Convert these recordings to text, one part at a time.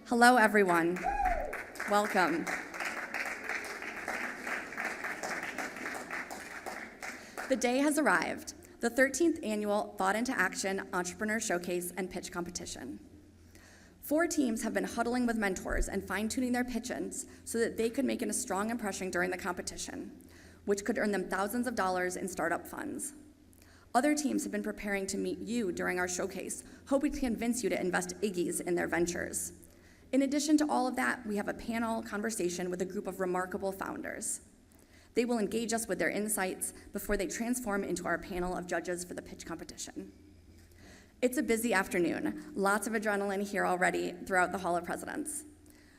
Hello, everyone. Welcome. The day has arrived, the 13th annual Thought into Action Entrepreneur Showcase and Pitch Competition. 4 teams have been huddling with mentors and fine-tuning their pitches so that they could make a strong impression during the competition, which could earn them thousands of dollars in startup funds. Other teams have been preparing to meet you during our showcase, hoping to convince you to invest Iggies in their ventures. In addition to all of that, we have a panel conversation with a group of remarkable founders. They will engage us with their insights before they transform into our panel of judges for the pitch competition. It's a busy afternoon, lots of adrenaline here already throughout the Hall of Presidents.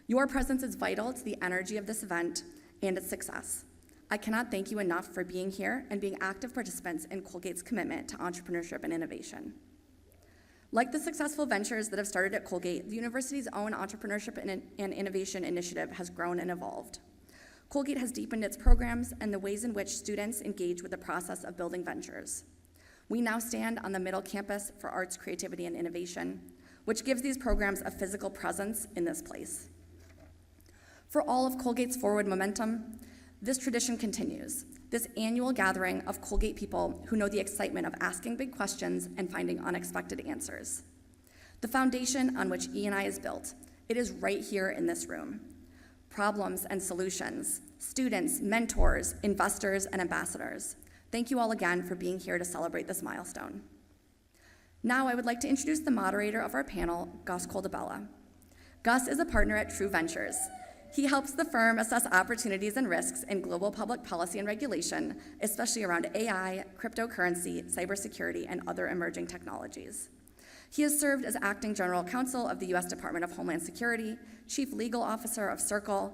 Your presence is vital to the energy of this event and its success. I cannot thank you enough for being here and being active participants in Colgate's commitment to entrepreneurship and innovation. Like the successful ventures that have started at Colgate, the university's own entrepreneurship and innovation initiative has grown and evolved. Colgate has deepened its programs and the ways in which students engage with the process of building ventures. We now stand on the middle campus for arts, creativity, and innovation, which gives these programs a physical presence in this place. For all of Colgate's forward momentum, this tradition continues, this annual gathering of Colgate people who know the excitement of asking big questions and finding unexpected answers. The foundation on which E&I is built, it is right here in this room. Problems and solutions, students, mentors, investors, and ambassadors. Thank you all again for being here to celebrate this milestone. Now I would like to introduce the moderator of our panel, Gus Coldabella. Gus is a partner at True Ventures. He helps the firm assess opportunities and risks in global public policy and regulation, especially around AI, cryptocurrency, cybersecurity, and other emerging technologies. He has served as acting general counsel of the U.S. Department of Homeland Security, chief legal officer of Circle,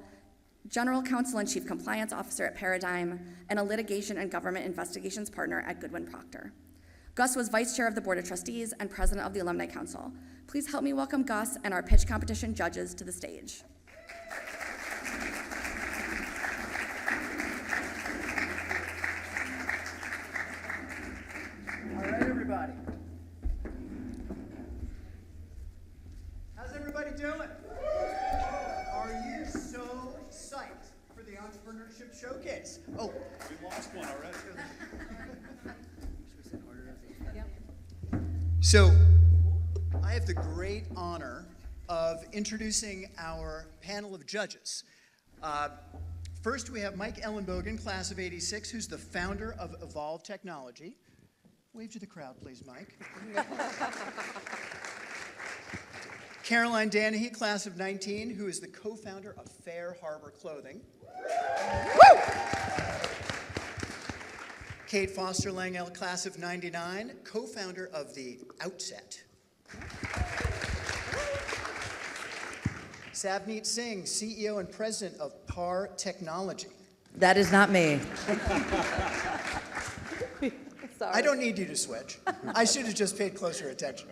general counsel and chief compliance officer at Paradigm, and a litigation and government investigations partner at Goodwin Procter. Gus was vice chair of the board of trustees and president of the Alumni Council. Please help me welcome Gus and our pitch competition judges to the stage. All right, everybody. How's everybody doing? Are you so psyched for the Entrepreneurship Showcase? Oh, we lost one already. So, I have the great honor of introducing our panel of judges. First, we have Mike Ellenbogen, class of '86, who's the founder of Evolve Technology. Wave to the crowd, please, Mike. Caroline Danahy, class of '19, who is the co-founder of Fair Harbor Clothing. Woo! Kate Foster Langell, class of '99, co-founder of The Outset. Savneet Singh, CEO and president of PAR Technology. That is not me. Sorry. I don't need you to switch. I should have just paid closer attention.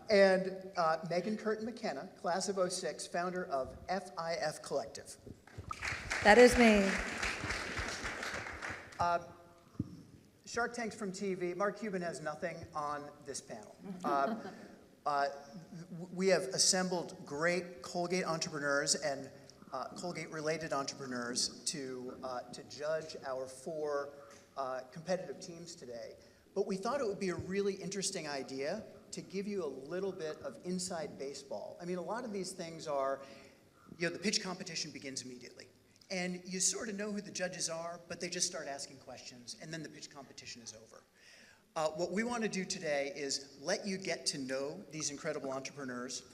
And Megan Curtin McKenna, class of '06, founder of FIF Collective. That is me. Shark Tanks from TV. Mark Cuban has nothing on this panel. We have assembled great Colgate entrepreneurs and Colgate-related entrepreneurs to judge our 4 competitive teams today. But we thought it would be a really interesting idea to give you a little bit of inside baseball. I mean, a lot of these things are, the pitch competition begins immediately. And you sort of know who the judges are, but they just start asking questions, and then the pitch competition is over. What we want to do today is let you get to know these incredible entrepreneurs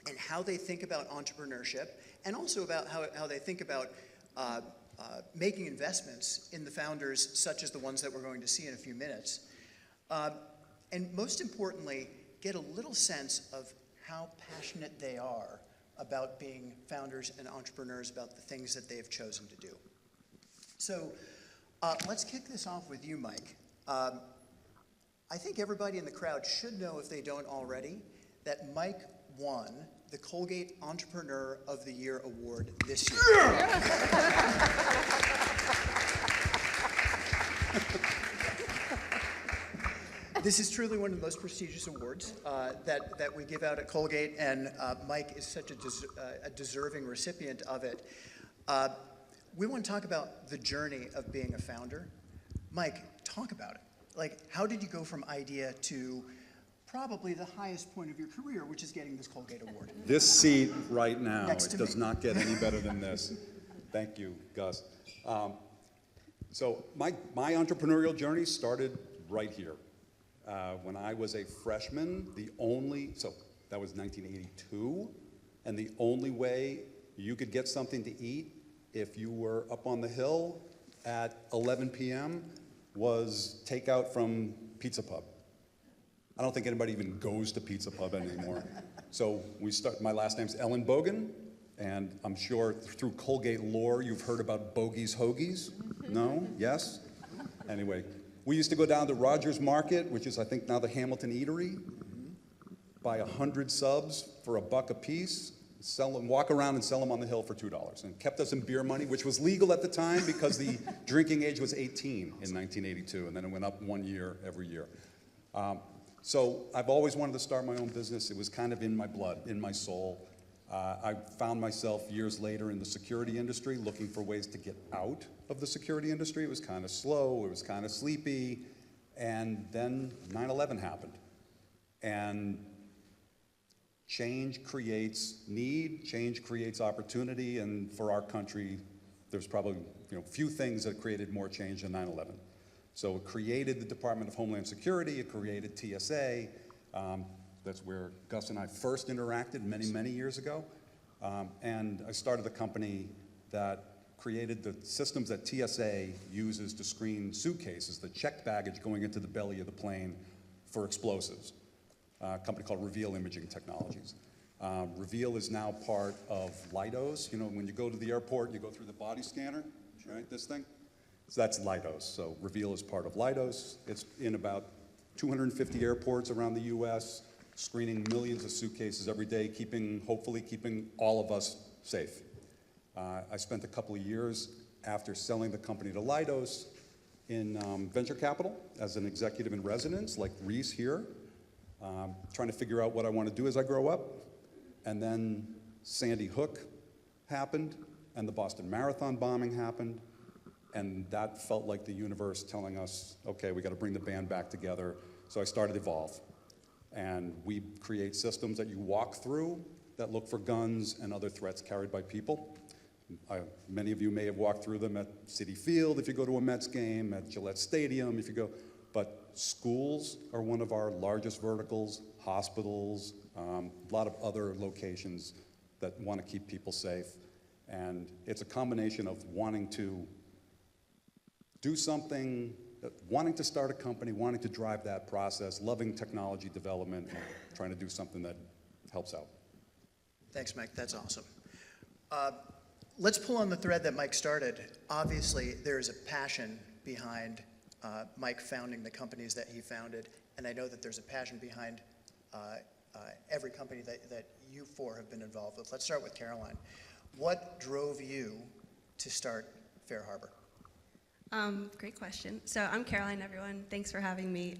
and how they think about entrepreneurship, and also about how they think about making investments in the founders, such as the ones that we're going to see in a few minutes. And most importantly, get a little sense of how passionate they are about being founders and entrepreneurs, about the things that they have chosen to do. So let's kick this off with you, Mike. I think everybody in the crowd should know, if they don't already, that Mike won the Colgate Entrepreneur of the Year Award this year. This is truly one of the most prestigious awards that we give out at Colgate, and Mike is such a deserving recipient of it. We want to talk about the journey of being a founder. Mike, talk about it. Like, how did you go from idea to probably the highest point of your career, which is getting this Colgate Award? This seat right now, Next it to does me. not get any better than this. Thank you, Gus. So my entrepreneurial journey started right here. When I was a freshman, so that was 1982, and the only way you could get something to eat if you were up on the hill at 11 p.m. was takeout from Pizza Pub. I don't think anybody even goes to Pizza Pub anymore. So my last name's Ellen Bogan, and I'm sure through Colgate lore you've heard about Bogey's Hoagies. No? Yes? Anyway, we used to go down to Rogers Market, which is I think now the Hamilton Eatery, buy 100 subs for $1 a piece, sell them, walk around and sell them on the hill for $2, and kept us in beer money, which was legal at the time because the drinking age was 18 in 1982, and then it went up 1 year every year. So I've always wanted to start my own business. It was kind of in my blood, in my soul. I found myself years later in the security industry looking for ways to get out of the security industry. It was kind of slow, it was kind of sleepy, and then 9/11 happened. And change creates need, change creates opportunity, and for our country, there's probably few things that created more change than 9/11. So it created the Department of Homeland Security, it created TSA. That's where Gus and I first interacted many, many years ago. And I started a company that created the systems that TSA uses to screen suitcases, the checked baggage going into the belly of the plane for explosives. A company called Reveal Imaging Technologies. Reveal is now part of Leidos. When you go to the airport, you go through the body scanner, right, this thing? So that's Leidos. So Reveal is part of Leidos. It's in about 250 airports around the US, screening millions of suitcases every day, hopefully keeping all of us safe. I spent a couple of years after selling the company to Leidos in venture capital as an executive in residence, like Reese here, trying to figure out what I want to do as I grow up. And then Sandy Hook happened, and the Boston Marathon bombing happened, and that felt like the universe telling us, okay, we got to bring the band back together. So I started Evolve. And we create systems that you walk through that look for guns and other threats carried by people. Many of you may have walked through them at Citi Field if you go to a Mets game, at Gillette Stadium if you go. But schools are one of our largest verticals, hospitals, a lot of other locations that want to keep people safe. And it's a combination of wanting to do something, wanting to start a company, wanting to drive that process, loving technology development, and trying to do something that helps out. Thanks, Mike. That's awesome. Let's pull on the thread that Mike started. Obviously, there is a passion behind Mike founding the companies that he founded, and I know that there's a passion behind every company that you four have been involved with. Let's start with Caroline. What drove you to start Fair Harbor? Great question. So I'm Caroline, everyone. Thanks for having me.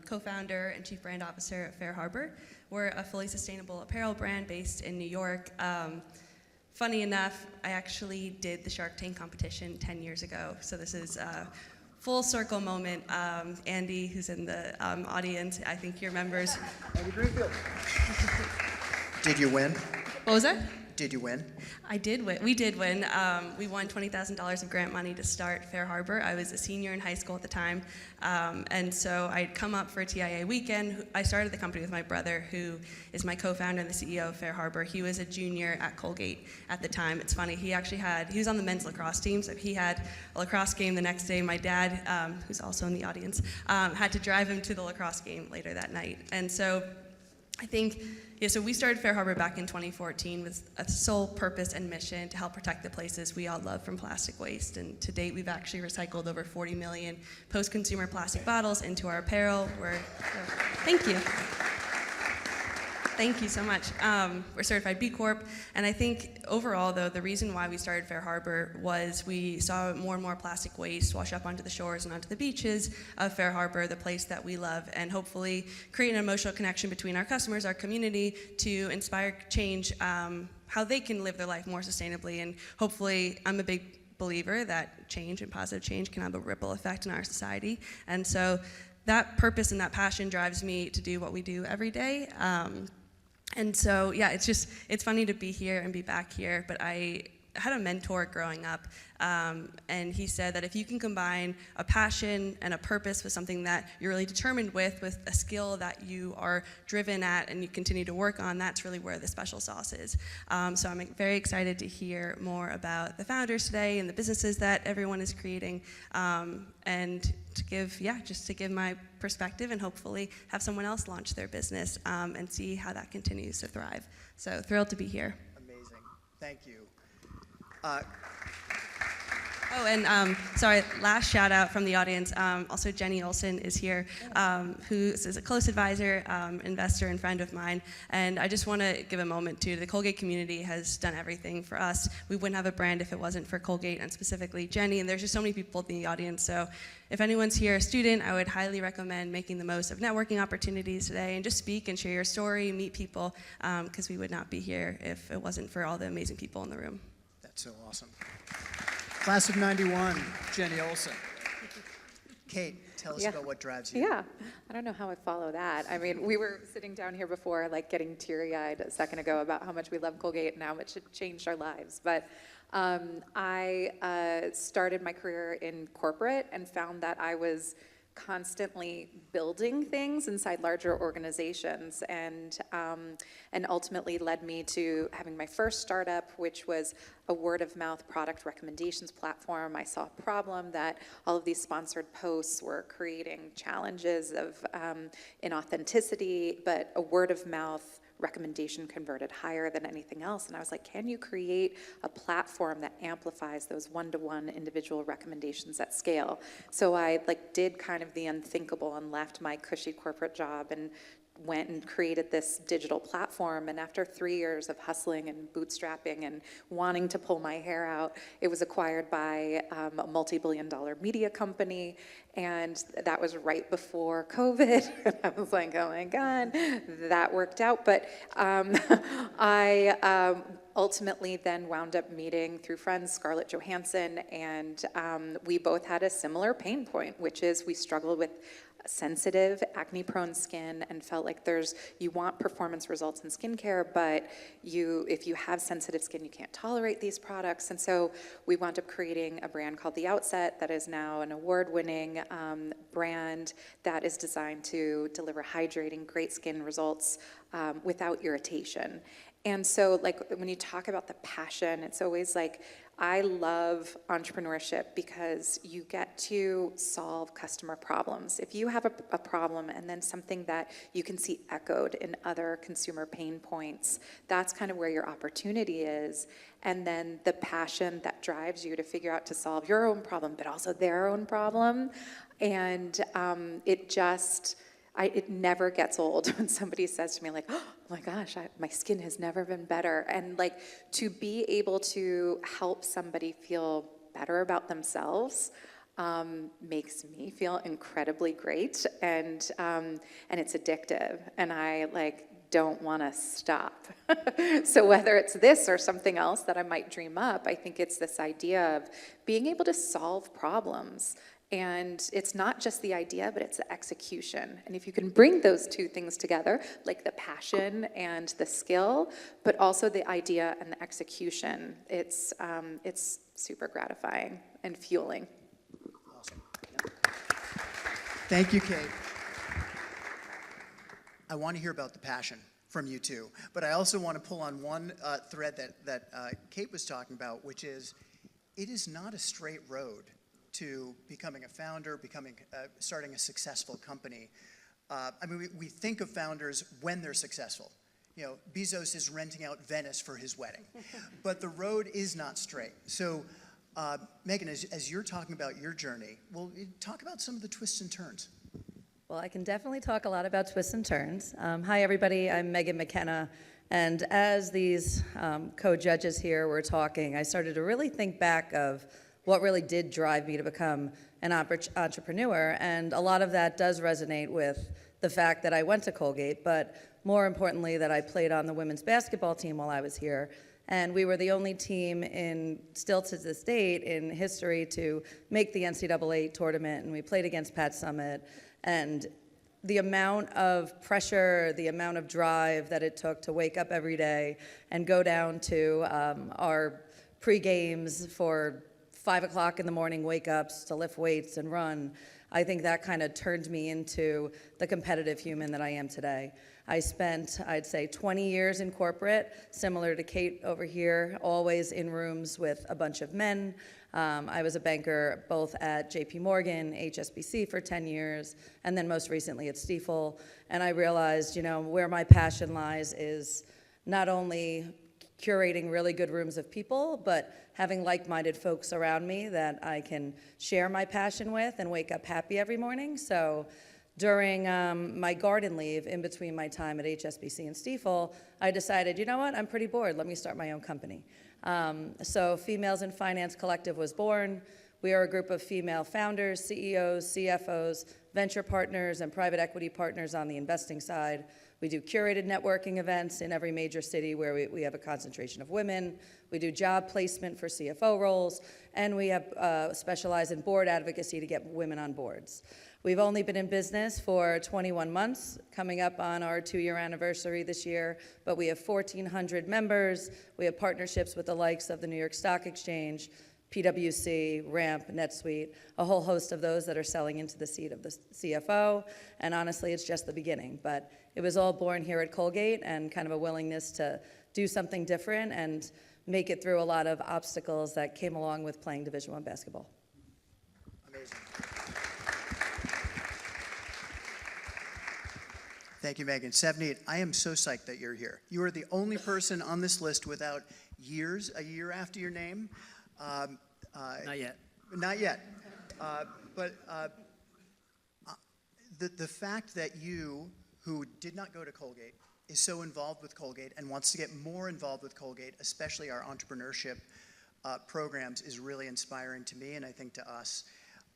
Co-founder and chief brand officer at Fair Harbor. We're a fully sustainable apparel brand based in New York. Funny enough, I actually did the Shark Tank competition 10 years ago. So this is a full circle moment. Andy, who's in the audience, I think he remembers. Andy Greenfield. Did you win? What was that? Did you win? I did win. We did win. We won $20,000 of grant money to start Fair Harbor. I was a senior in high school at the time. And so I'd come up for ACI Weekend. I started the company with my brother, who is my co-founder and the CEO of Fair Harbor. He was a junior at Colgate at the time. It's funny, he was on the men's lacrosse team, so he had a lacrosse game the next day. My dad, who's also in the audience, had to drive him to the lacrosse game later that night. And so I think, so we started Fair Harbor back in 2014 with a sole purpose and mission to help protect the places we all love from plastic waste. And to date, we've actually recycled over 40 million post-consumer plastic bottles into our apparel. Thank you. Thank you so much. We're certified B Corp, and I think overall, though, the reason why we started Fair Harbor was we saw more and more plastic waste wash up onto the shores and onto the beaches of Fair Harbor, the place that we love, and hopefully create an emotional connection between our customers, our community, to inspire change, how they can live their life more sustainably. And hopefully, I'm a big believer that change and positive change can have a ripple effect in our society. And so that purpose and that passion drives me to do what we do every day. And so, yeah, it's funny to be here and be back here, but I had a mentor growing up, and he said that if you can combine a passion and a purpose with something that you're really determined with a skill that you are driven at and you continue to work on, that's really where the special sauce is. So I'm very excited to hear more about the founders today and the businesses that everyone is creating, and to give my perspective and hopefully have someone else launch their business and see how that continues to thrive. So thrilled to be here. Amazing. Thank you. Oh, and sorry, last shout out from the audience. Also, Jenny Olson is here, who is a close advisor, investor, and friend of mine. And I just want to give a moment to the Colgate community has done everything for us. We wouldn't have a brand if it wasn't for Colgate and specifically Jenny. And there's just so many people in the audience. So if anyone's here a student, I would highly recommend making the most of networking opportunities today and just speak and share your story, meet people, because we would not be here if it wasn't for all the amazing people in the room. That's so awesome. Class of 91, Jenny Olson. Kate, tell us about what drives you. Yeah, I don't know how I follow that. I mean, we were sitting down here before, like getting teary-eyed a second ago about how much we love Colgate and how much it changed our lives. But I started my career in corporate and found that I was constantly building things inside larger organizations, and ultimately led me to having my first startup, which was a word-of-mouth product recommendations platform. I saw a problem that all of these sponsored posts were creating challenges of inauthenticity, but a word-of-mouth recommendation converted higher than anything else. And I was like, can you create a platform that amplifies those one-to-one individual recommendations at scale? So I did kind of the unthinkable and left my cushy corporate job and went and created this digital platform. And after 3 years of hustling and bootstrapping and wanting to pull my hair out, it was acquired by a multi-billion-dollar media company. And that was right before COVID. I was like, oh my God, that worked out. But I ultimately then wound up meeting through friends Scarlett Johansson, and we both had a similar pain point, which is we struggled with sensitive, acne-prone skin and felt like you want performance results in skincare, but if you have sensitive skin, you can't tolerate these products. And so we wound up creating a brand called The Outset that is now an award-winning brand that is designed to deliver hydrating, great skin results without irritation. And so when you talk about the passion, it's always like, I love entrepreneurship because you get to solve customer problems. If you have a problem and then something that you can see echoed in other consumer pain points, that's kind of where your opportunity is. And then the passion that drives you to figure out to solve your own problem, but also their own problem. And it never gets old when somebody says to me oh my gosh, my skin has never been better. And to be able to help somebody feel better about themselves makes me feel incredibly great. And it's addictive. And I don't want to stop. So whether it's this or something else that I might dream up, I think it's this idea of being able to solve problems. And it's not just the idea, but it's the execution. And if you can bring those two things together, like the passion and the skill, but also the idea and the execution, it's super gratifying and fueling. Awesome. Thank you, Kate. I want to hear about the passion from you too, but I also want to pull on one thread that Kate was talking about, which is it is not a straight road to becoming a founder, starting a successful company. We think of founders when they're successful. Bezos is renting out Venice for his wedding, but the road is not straight. So, Megan, as you're talking about your journey, talk about some of the twists and turns. Well, I can definitely talk a lot about twists and turns. Hi, everybody. I'm Megan McKenna. And as these co-judges here were talking, I started to really think back of what really did drive me to become an entrepreneur. And a lot of that does resonate with the fact that I went to Colgate, but more importantly, that I played on the women's basketball team while I was here. And we were the only team still to this date, in history to make the NCAA tournament. And we played against Pat Summitt. And the amount of pressure, the amount of drive that it took to wake up every day and go down to our pre-games for 5 o'clock in the morning wake-ups to lift weights and run, I think that kind of turned me into the competitive human that I am today. I spent, I'd say, 20 years in corporate, similar to Kate over here, always in rooms with a bunch of men. I was a banker both at JP Morgan, HSBC for 10 years, and then most recently at Stifel. And I realized, where my passion lies is not only curating really good rooms of people, but having like-minded folks around me that I can share my passion with and wake up happy every morning. So during my garden leave in between my time at HSBC and Stifel, I decided, you know what, I'm pretty bored. Let me start my own company. So Females in Finance Collective was born. We are a group of female founders, CEOs, CFOs, venture partners, and private equity partners on the investing side. We do curated networking events in every major city where we have a concentration of women. We do job placement for CFO roles, and we have specialized in board advocacy to get women on boards. We've only been in business for 21 months, coming up on our 2-year anniversary this year, but we have 1,400 members. We have partnerships with the likes of the New York Stock Exchange, PwC, Ramp, NetSuite, a whole host of those that are selling into the seat of the CFO, and honestly, it's just the beginning. But it was all born here at Colgate and kind of a willingness to do something different and make it through a lot of obstacles that came along with playing Division I basketball. Amazing. Thank you, Megan. 78, I am so psyched that you're here. You are the only person on this list without a year after your name. Not yet. Not yet. But the fact that you, who did not go to Colgate, is so involved with Colgate and wants to get more involved with Colgate, especially our entrepreneurship programs, is really inspiring to me and I think to us.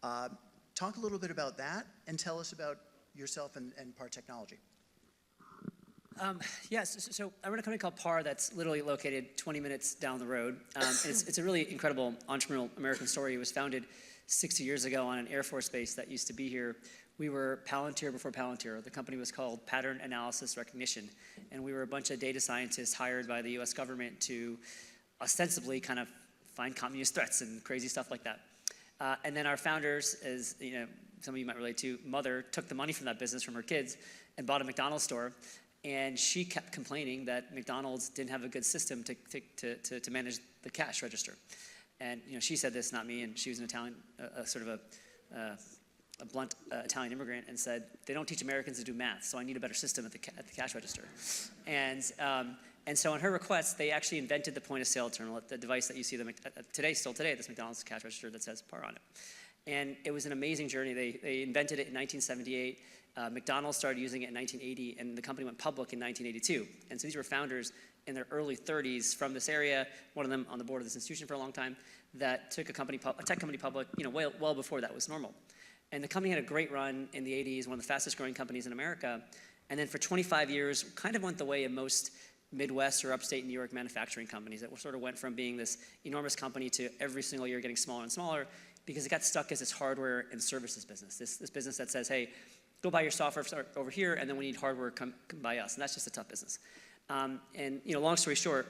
Talk a little bit about that and tell us about yourself and PAR Technology. Yes, so I run a company called PAR that's literally located 20 minutes down the road. It's a really incredible entrepreneurial American story. It was founded 60 years ago on an Air Force base that used to be here. We were Palantir before Palantir. The company was called Pattern Analysis Recognition, and we were a bunch of data scientists hired by the US government to ostensibly kind of find communist threats and crazy stuff like that. And then our founders, as some of you might relate to, mother took the money from that business from her kids and bought a McDonald's store. And she kept complaining that McDonald's didn't have a good system to manage the cash register. And she said this, not me, and she was an Italian, sort of a blunt Italian immigrant, and said, they don't teach Americans to do math, so I need a better system at the cash register. And so on her request, they actually invented the point of sale terminal, the device that you see still today, this McDonald's cash register that says PAR on it. And it was an amazing journey. They invented it in 1978. McDonald's started using it in 1980, and the company went public in 1982. And so these were founders in their early 30s from this area, one of them on the board of this institution for a long time, that took a tech company public, well before that was normal. And the company had a great run in the 80s, one of the fastest growing companies in America. And then for 25 years, kind of went the way of most Midwest or upstate New York manufacturing companies. That sort of went from being this enormous company to every single year getting smaller and smaller, because it got stuck as this hardware and services business, this business that says, hey, go buy your software over here, and then when you need hardware, come buy us. And that's just a tough business. Long story short,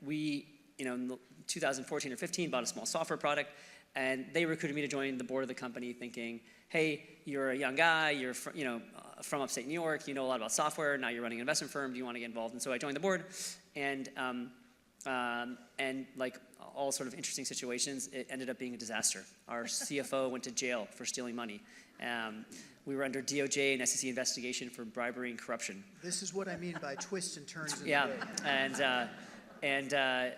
we, in 2014 or 15, bought a small software product, and they recruited me to join the board of the company, thinking, hey, you're a young guy, you're from upstate New York, you know a lot about software, now you're running an investment firm, do you want to get involved? And so I joined the board, and like all sort of interesting situations, it ended up being a disaster. Our CFO went to jail for stealing money. We were under DOJ and SEC investigation for bribery and corruption. This is what I mean by twists and turns in Yeah, the day.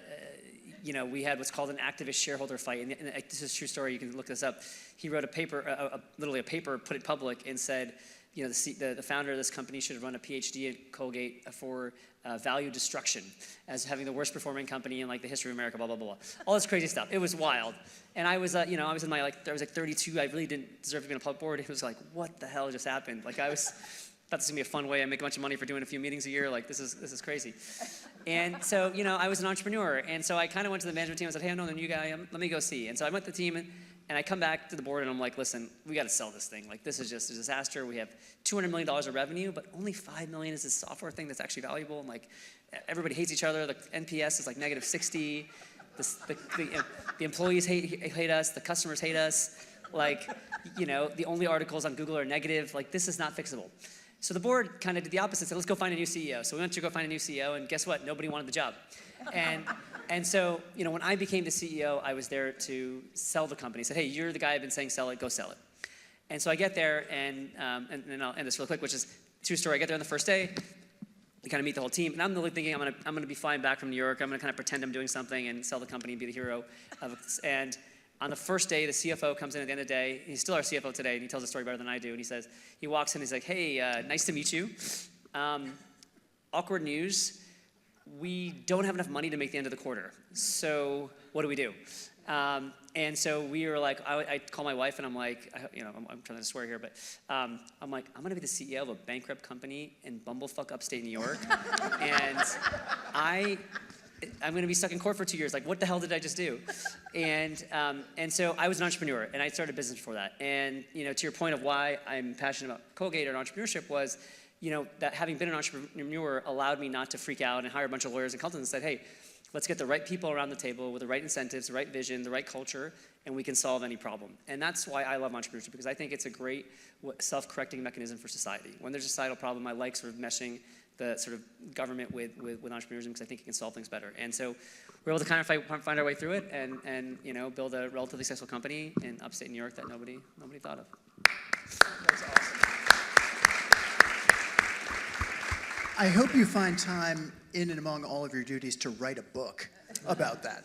we had what's called an activist shareholder fight, and this is a true story. You can look this up. He wrote a paper, literally a paper, put it public, and said, the founder of this company should have run a PhD at Colgate for value destruction, as having the worst performing company in like the history of America, blah blah blah, all this crazy stuff. It was wild, and I was, I was in my I was like 32. I really didn't deserve to be on a public board. It was like, what the hell just happened? Like I was. Thought this was gonna be a fun way. I make a bunch of money for doing a few meetings a year. Like this is crazy. And so I was an entrepreneur, and so I kind of went to the management team and said, hey, I know the new guy. Let me go see. And so I went to the team, and I come back to the board, and I'm like, listen, we got to sell this thing. Like this is just a disaster. We have $200 million of revenue, but only $5 million is this software thing that's actually valuable. And like everybody hates each other. The NPS is like -60. The employees hate us. The customers hate us. Like the only articles on Google are negative. Like this is not fixable. So the board kind of did the opposite, said, let's go find a new CEO. So we went to go find a new CEO, and guess what? Nobody wanted the job. And so, when I became the CEO, I was there to sell the company. I said, hey, you're the guy I've been saying sell it, go sell it. And so I get there, and I'll end this real quick, which is a true story. I get there on the first day, you kind of meet the whole team, and I'm really thinking I'm gonna be flying back from New York. I'm gonna kind of pretend I'm doing something and sell the company and be the hero of it. And on the first day, the CFO comes in at the end of the day. He's still our CFO today, and he tells the story better than I do. And he walks in, he's like, hey, nice to meet you. Awkward news. We don't have enough money to make the end of the quarter. So what do we do? And so we were like, I call my wife, and I'm like, I'm trying to swear here, but I'm like, I'm gonna be the CEO of a bankrupt company in bumblefuck upstate New York, and I'm gonna be stuck in court for 2 years. Like, what the hell did I just do? And so I was an entrepreneur, and I started a business for that. And to your point of why I'm passionate about Colgate and entrepreneurship was, that having been an entrepreneur allowed me not to freak out and hire a bunch of lawyers and consultants and said, hey, let's get the right people around the table with the right incentives, the right vision, the right culture, and we can solve any problem. And that's why I love entrepreneurship, because I think it's a great self-correcting mechanism for society. When there's a societal problem, I like sort of meshing the sort of government with entrepreneurism, because I think it can solve things better. And so we're able to kind of find our way through it and build a relatively successful company in upstate New York that nobody thought of. That's awesome. I hope you find time in and among all of your duties to write a book about that.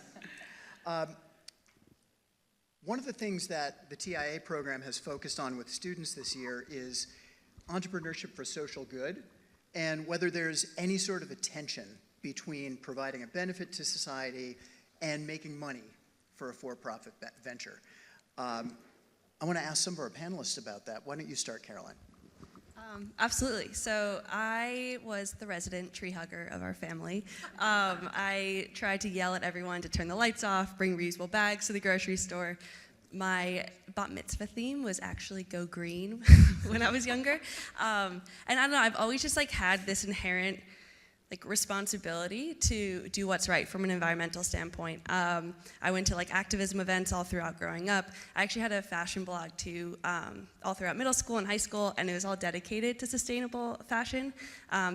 One of the things that the TIA program has focused on with students this year is entrepreneurship for social good, and whether there's any sort of a tension between providing a benefit to society and making money for a for-profit venture. I want to ask some of our panelists about that. Why don't you start, Caroline? Absolutely. So I was the resident tree hugger of our family. I tried to yell at everyone to turn the lights off, bring reusable bags to the grocery store. My bat mitzvah theme was actually go green when I was younger. And I don't know, I've always just had this inherent responsibility to do what's right from an environmental standpoint. I went to activism events all throughout growing up. I actually had a fashion blog too, all throughout middle school and high school, and it was all dedicated to sustainable fashion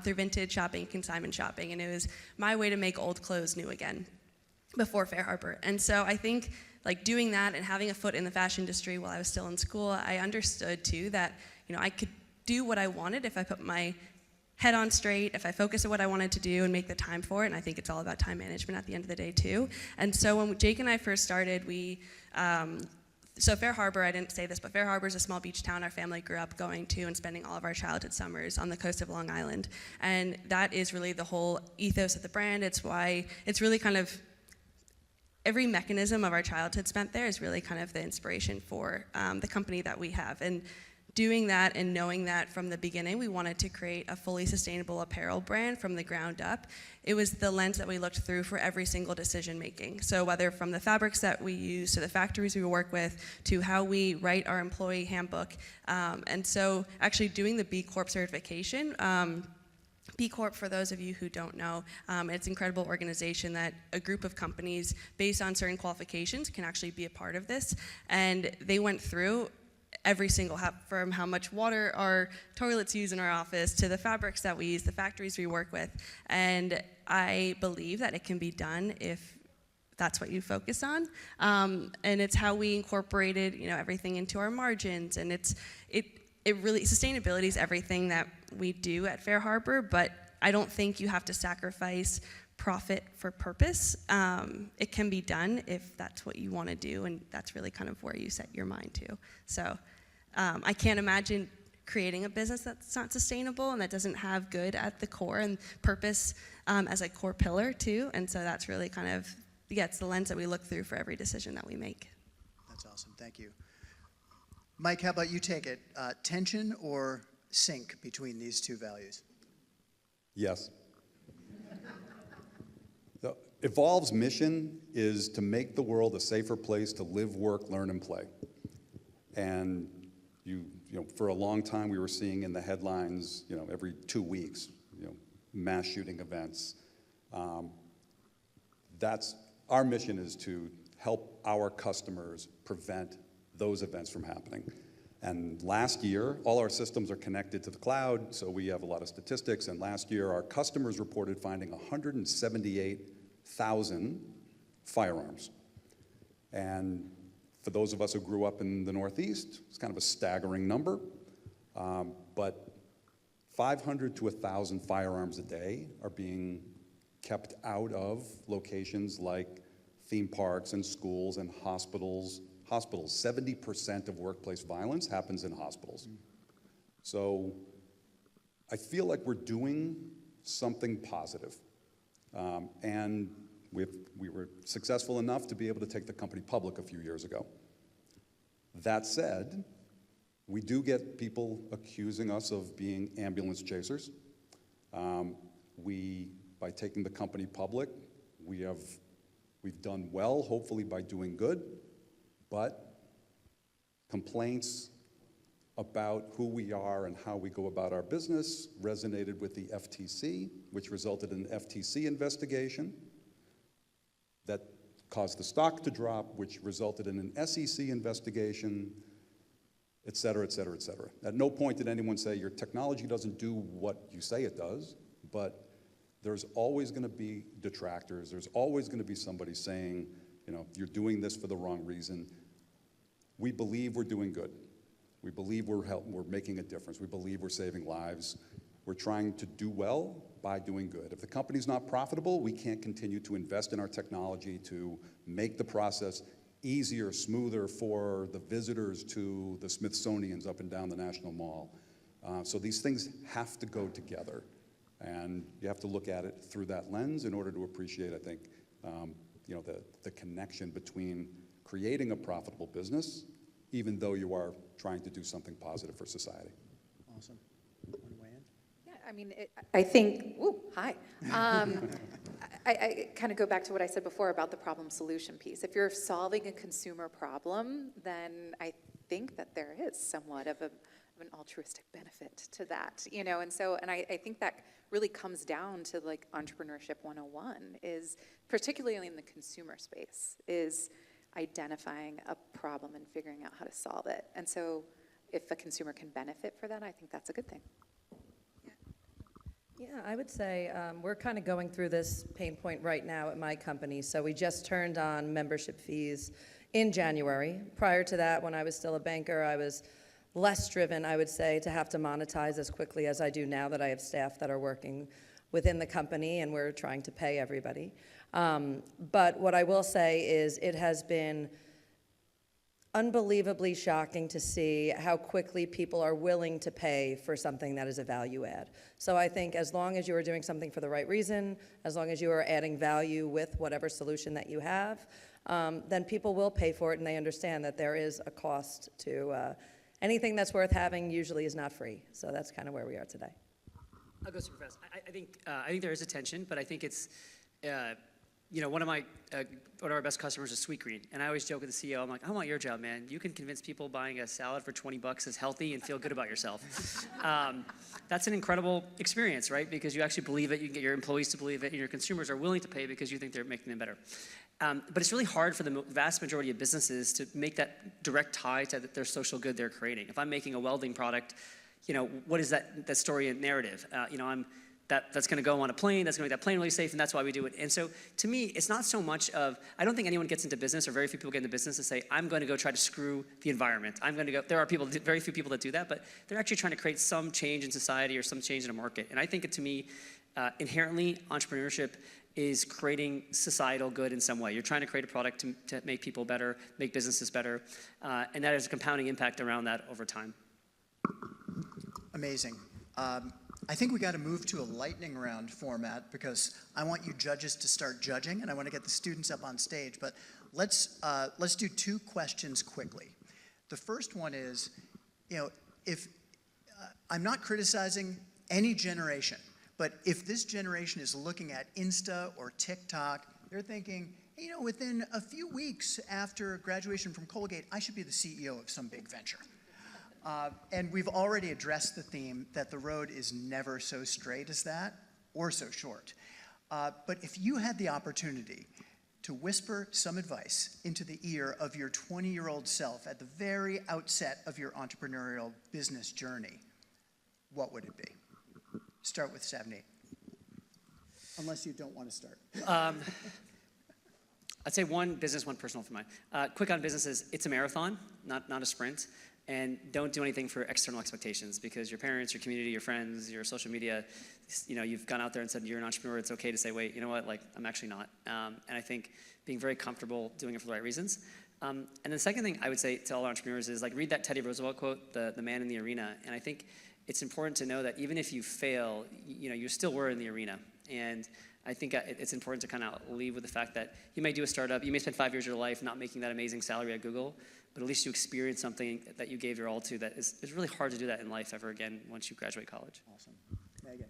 through vintage shopping, consignment shopping, and it was my way to make old clothes new again before Fair Harbor. And so I think doing that and having a foot in the fashion industry while I was still in school, I understood too that I could do what I wanted if I put my head on straight, if I focus on what I wanted to do and make the time for it. And I think it's all about time management at the end of the day too. And so when Jake and I first started, so Fair Harbor, I didn't say this, but Fair Harbor is a small beach town our family grew up going to and spending all of our childhood summers on the coast of Long Island. And that is really the whole ethos of the brand. It's why it's really kind of every mechanism of our childhood spent there is really kind of the inspiration for the company that we have. And doing that and knowing that from the beginning, we wanted to create a fully sustainable apparel brand from the ground up. It was the lens that we looked through for every single decision making. So whether from the fabrics that we use to the factories we work with to how we write our employee handbook. And so actually doing the B Corp certification, B Corp, for those of you who don't know, it's an incredible organization that a group of companies based on certain qualifications can actually be a part of this. And they went through every single from how much water our toilets use in our office to the fabrics that we use, the factories we work with. And I believe that it can be done if that's what you focus on. And it's how we incorporated, everything into our margins. And it really, sustainability is everything that we do at Fair Harbor, but I don't think you have to sacrifice profit for purpose. It can be done if that's what you want to do, and that's really kind of where you set your mind to. So I can't imagine creating a business that's not sustainable and that doesn't have good at the core and purpose as a core pillar too. And so that's really kind of, it's the lens that we look through for every decision that we make. That's awesome. Thank you. Mike, how about you take it? Tension or sync between these two values? Yes. The Evolve's mission is to make the world a safer place to live, work, learn, and play. And you know, for a long time we were seeing in the headlines, you know, every 2 weeks, you know, mass shooting events. Our mission is to help our customers prevent those events from happening. And last year, all our systems are connected to the cloud, so we have a lot of statistics. And last year, our customers reported finding 178,000 firearms. And for those of us who grew up in the Northeast, it's kind of a staggering number. But 500 to 1,000 firearms a day are being kept out of locations like theme parks and schools and hospitals. 70% of workplace violence happens in hospitals. So I feel like we're doing something positive. And we were successful enough to be able to take the company public a few years ago. That said, we do get people accusing us of being ambulance chasers. By taking the company public, we've done well, hopefully by doing good, but complaints about who we are and how we go about our business resonated with the FTC, which resulted in an FTC investigation that caused the stock to drop, which resulted in an SEC investigation, et cetera, et cetera, et cetera. At no point did anyone say your technology doesn't do what you say it does, but there's always going to be detractors. There's always going to be somebody saying, you know, you're doing this for the wrong reason. We believe we're doing good. We believe we're making a difference. We believe we're saving lives. We're trying to do well by doing good. If the company's not profitable, we can't continue to invest in our technology to make the process easier, smoother for the visitors to the Smithsonian's up and down the National Mall. So these things have to go together. And you have to look at it through that lens in order to appreciate, I think, you know, the connection between creating a profitable business, even though you are trying to do something positive for society. Awesome. Want to weigh in? Yeah, I mean, I think, hi. I kind of go back to what I said before about the problem-solution piece. If you're solving a consumer problem, then I think that there is somewhat of an altruistic benefit to that, you know, and I think that really comes down to like entrepreneurship 101 is, particularly in the consumer space, is identifying a problem and figuring out how to solve it. And so if a consumer can benefit for that, I think that's a good thing. Yeah, I would say we're kind of going through this pain point right now at my company. So we just turned on membership fees in January. Prior to that, when I was still a banker, I was less driven, I would say, to have to monetize as quickly as I do now that I have staff that are working within the company and we're trying to pay everybody. But what I will say is it has been unbelievably shocking to see how quickly people are willing to pay for something that is a value add. So I think as long as you are doing something for the right reason, as long as you are adding value with whatever solution that you have, then people will pay for it and they understand that there is a cost to anything that's worth having usually is not free. So that's kind of where we are today. I'll go super fast. I think there is a tension, but I think it's, you know, one of our best customers is Sweetgreen, and I always joke with the CEO, I'm like, I want your job, man. You can convince people buying a salad for $20 is healthy and feel good about yourself. That's an incredible experience, right? Because you actually believe it, you can get your employees to believe it, and your consumers are willing to pay because you think they're making them better. But it's really hard for the vast majority of businesses to make that direct tie to their social good they're creating. If I'm making a welding product, you know, what is that story and narrative? You know, that's going to go on a plane, that's going to make that plane really safe, and that's why we do it. And so, to me, it's not so much of, I don't think anyone gets into business, or very few people get into business to say, I'm going to go try to screw the environment. There are people, very few people that do that, but they're actually trying to create some change in society or some change in a market. And I think, to me, inherently, entrepreneurship is creating societal good in some way. You're trying to create a product to make people better, make businesses better, and that has a compounding impact around that over time. Amazing. I think we got to move to a lightning round format because I want you judges to start judging, and I want to get the students up on stage. But let's do 2 questions quickly. The first one is, if I'm not criticizing any generation, but if this generation is looking at Insta or TikTok, they're thinking, within a few weeks after graduation from Colgate, I should be the CEO of some big venture. And we've already addressed the theme that the road is never so straight as that, or so short. But if you had the opportunity to whisper some advice into the ear of your 20-year-old self at the very outset of your entrepreneurial business journey, what would it be? Start with Savneet. Unless you don't want to start. I'd say one business, one personal for mine. Quick on businesses, it's a marathon, not a sprint. And don't do anything for external expectations, because your parents, your community, your friends, your social media, you've gone out there and said you're an entrepreneur. It's okay to say, wait, you know what, I'm actually not. And I think being very comfortable doing it for the right reasons. And the second thing I would say to all entrepreneurs is read that Teddy Roosevelt quote, the man in the arena. And I think it's important to know that even if you fail, you still were in the arena. And I think it's important to kind of leave with the fact that you may do a startup, you may spend 5 years of your life not making that amazing salary at Google, but at least you experience something that you gave your all to that is really hard to do that in life ever again once you graduate college. Awesome. Megan.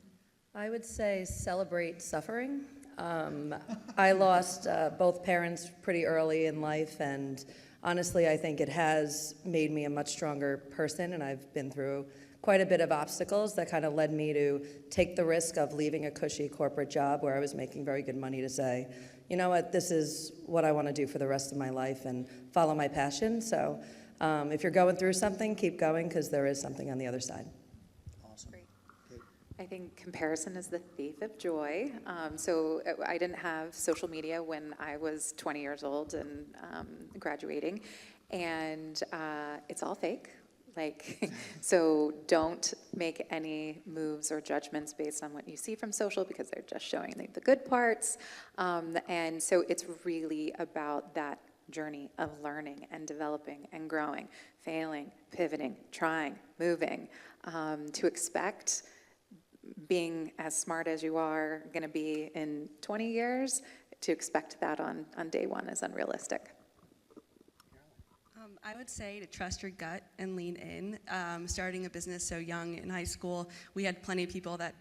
I would say celebrate suffering. I lost both parents pretty early in life, and honestly, I think it has made me a much stronger person, and I've been through quite a bit of obstacles that kind of led me to take the risk of leaving a cushy corporate job where I was making very good money to say, you know what, this is what I want to do for the rest of my life and follow my passion. So if you're going through something, keep going, because there is something on the other side. Awesome. Great. I think comparison is the thief of joy. So I didn't have social media when I was 20 years old and graduating, and it's all fake. So don't make any moves or judgments based on what you see from social, because they're just showing the good parts. And so it's really about that journey of learning and developing and growing, failing, pivoting, trying, moving, to expect being as smart as you are going to be in 20 years, to expect that on day one is unrealistic. I would say to trust your gut and lean in. Starting a business so young in high school, we had plenty of people that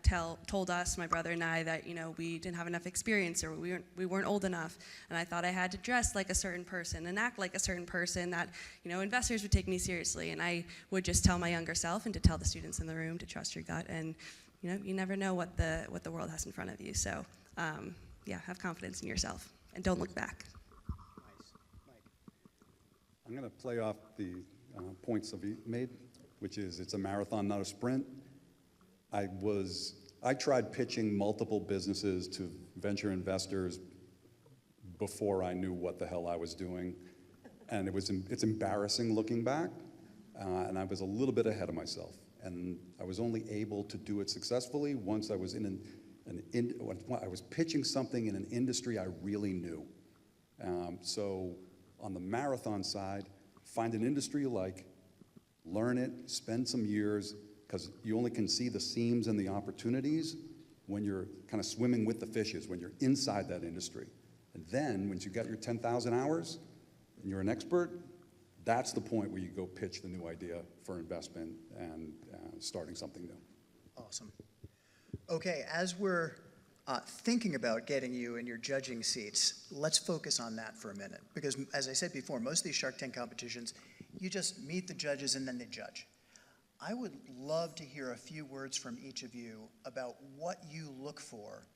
told us, my brother and I, that we didn't have enough experience, or we weren't old enough. And I thought I had to dress like a certain person and act like a certain person, that investors would take me seriously. And I would just tell my younger self and to tell the students in the room to trust your gut. And you never know what the world has in front of you. So have confidence in yourself and don't look back. I'm going to play off the points that he made, which is it's a marathon, not a sprint. I tried pitching multiple businesses to venture investors before I knew what the hell I was doing, and it's embarrassing looking back, and I was a little bit ahead of myself, and I was only able to do it successfully once I was I was pitching something in an industry I really knew. So on the marathon side, find an industry you like, learn it, spend some years, because you only can see the seams and the opportunities when you're kind of swimming with the fishes, when you're inside that industry. And then, once you got your 10,000 hours and you're an expert, that's the point where you go pitch the new idea for investment and starting something new. Awesome. Okay, as we're thinking about getting you in your judging seats, let's focus on that for a minute. Because as I said before, most of these Shark Tank competitions, you just meet the judges and then they judge. I would love to hear a few words from each of you about what you look for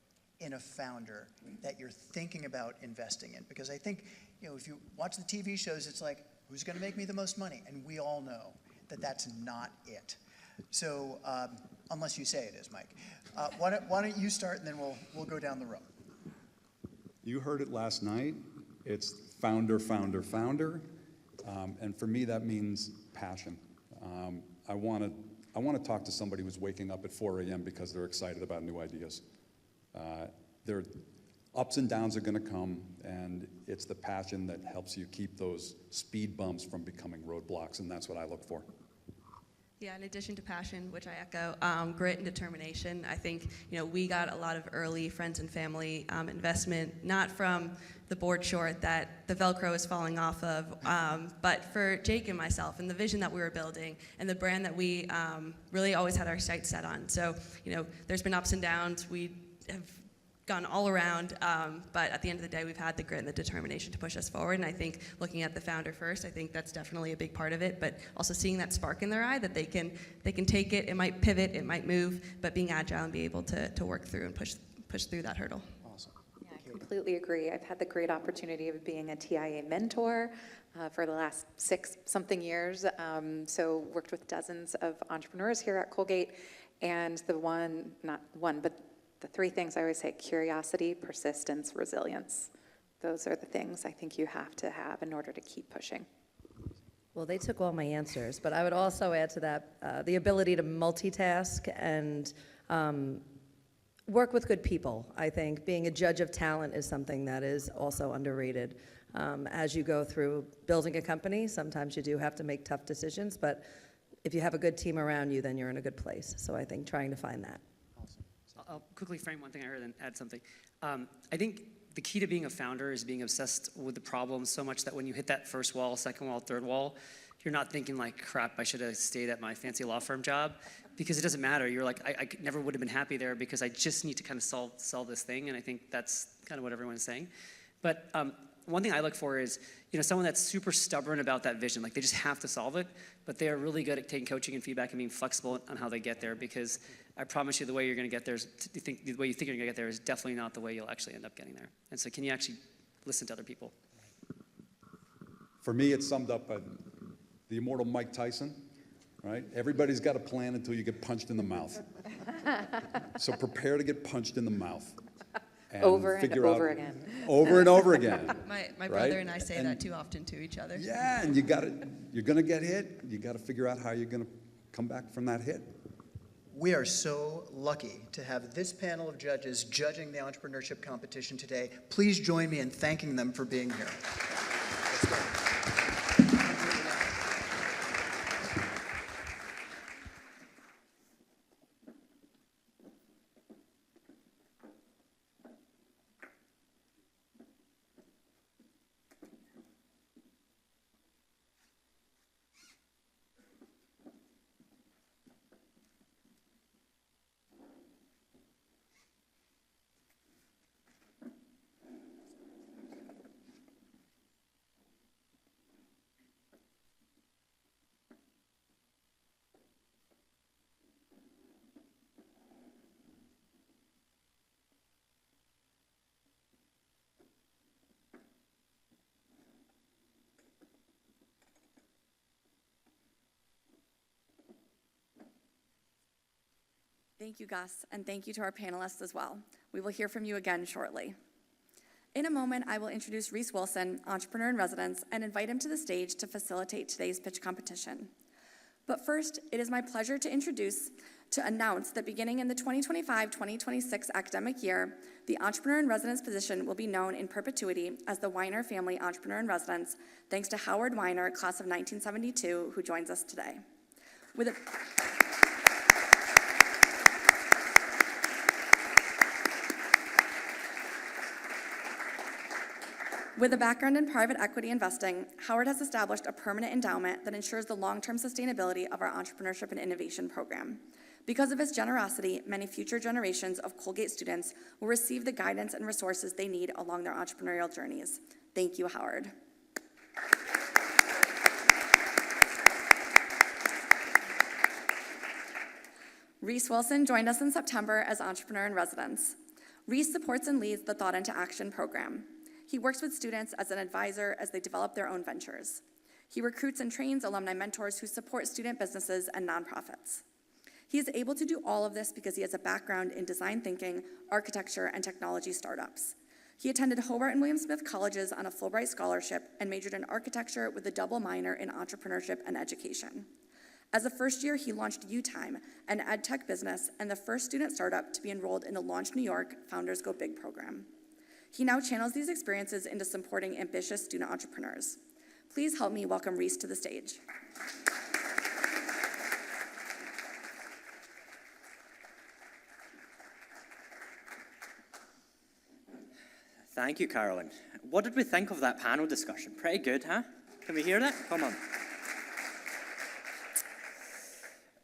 in a founder that you're thinking about investing in. Because I think, if you watch the TV shows, it's like, who's going to make me the most money? And we all know that that's not it. So, unless you say it is, Mike. Why don't you start, and then we'll go down the row. You heard it last night. It's founder, founder, founder. And for me, that means passion. I want to talk to somebody who's waking up at 4 a.m. because they're excited about new ideas. ups and downs are going to come, and it's the passion that helps you keep those speed bumps from becoming roadblocks, and that's what I look for. Yeah, in addition to passion, which I echo, grit and determination. I think, we got a lot of early friends and family investment, not from the board short that the Velcro is falling off of, but for Jake and myself and the vision that we were building and the brand that we really always had our sights set on. So, there's been ups and downs. We have gone all around, but at the end of the day, we've had the grit and the determination to push us forward. And I think looking at the founder first, I think that's definitely a big part of it. But also seeing that spark in their eye that they can take it. It might pivot, it might move, but being agile and be able to work through and push through that hurdle. Awesome. Yeah, I completely agree. I've had the great opportunity of being a TIA mentor for the last 6-something years. So worked with dozens of entrepreneurs here at Colgate, and the 3 things I always say: curiosity, persistence, resilience. Those are the things I think you have to have in order to keep pushing. Well, they took all my answers, but I would also add to that the ability to multitask and work with good people. I think being a judge of talent is something that is also underrated. As you go through building a company, sometimes you do have to make tough decisions, but if you have a good team around you, then you're in a good place. So I think trying to find that. I'll quickly frame one thing I heard and add something. I think the key to being a founder is being obsessed with the problem so much that when you hit that first wall, second wall, third wall, you're not thinking like, crap, I should have stayed at my fancy law firm job, because it doesn't matter. You're like, I never would have been happy there because I just need to kind of sell this thing, and I think that's kind of what everyone's saying. But one thing I look for is, someone that's super stubborn about that vision. Like, they just have to solve it, but they are really good at taking coaching and feedback and being flexible on how they get there, because I promise you the way you're going to get there the way you think you're going to get there is definitely not the way you'll actually end up getting there. And so can you actually listen to other people? For me, it's summed up by the immortal Mike Tyson, right? Everybody's got a plan until you get punched in the mouth. So prepare to get punched in the mouth. Over and figure over out- again. Over and over again. My brother and I say that too often to each other. Yeah, and you're going to get hit. You got to figure out how you're going to come back from that hit. We are so lucky to have this panel of judges judging the entrepreneurship competition today. Please join me in thanking them for being here. Let's go. Thank you, Gus, and thank you to our panelists as well. We will hear from you again shortly. In a moment, I will introduce Reese Wilson, entrepreneur in residence, and invite him to the stage to facilitate today's pitch competition. But first, it is my pleasure to announce that beginning in the 2025-2026 academic year, the entrepreneur in residence position will be known in perpetuity as the Weiner Family Entrepreneur in Residence, thanks to Howard Weiner, class of 1972, who joins us today. With a background in private equity investing, Howard has established a permanent endowment that ensures the long-term sustainability of our entrepreneurship and innovation program. Because of his generosity, many future generations of Colgate students will receive the guidance and resources they need along their entrepreneurial journeys. Thank you, Howard. Reese Wilson joined us in September as entrepreneur in residence. Reese supports and leads the Thought into Action program. He works with students as an advisor as they develop their own ventures. He recruits and trains alumni mentors who support student businesses and nonprofits. He is able to do all of this because he has a background in design thinking, architecture, and technology startups. He attended Hobart and William Smith colleges on a Fulbright scholarship and majored in architecture with a double minor in entrepreneurship and education. As a first year, he launched UTime, an ed tech business, and the first student startup to be enrolled in the Launch New York Founders Go Big program. He now channels these experiences into supporting ambitious student entrepreneurs. Please help me welcome Reese to the stage. Thank you, Carolyn. What did we think of that panel discussion? Pretty good, huh? Can we hear that? Come on.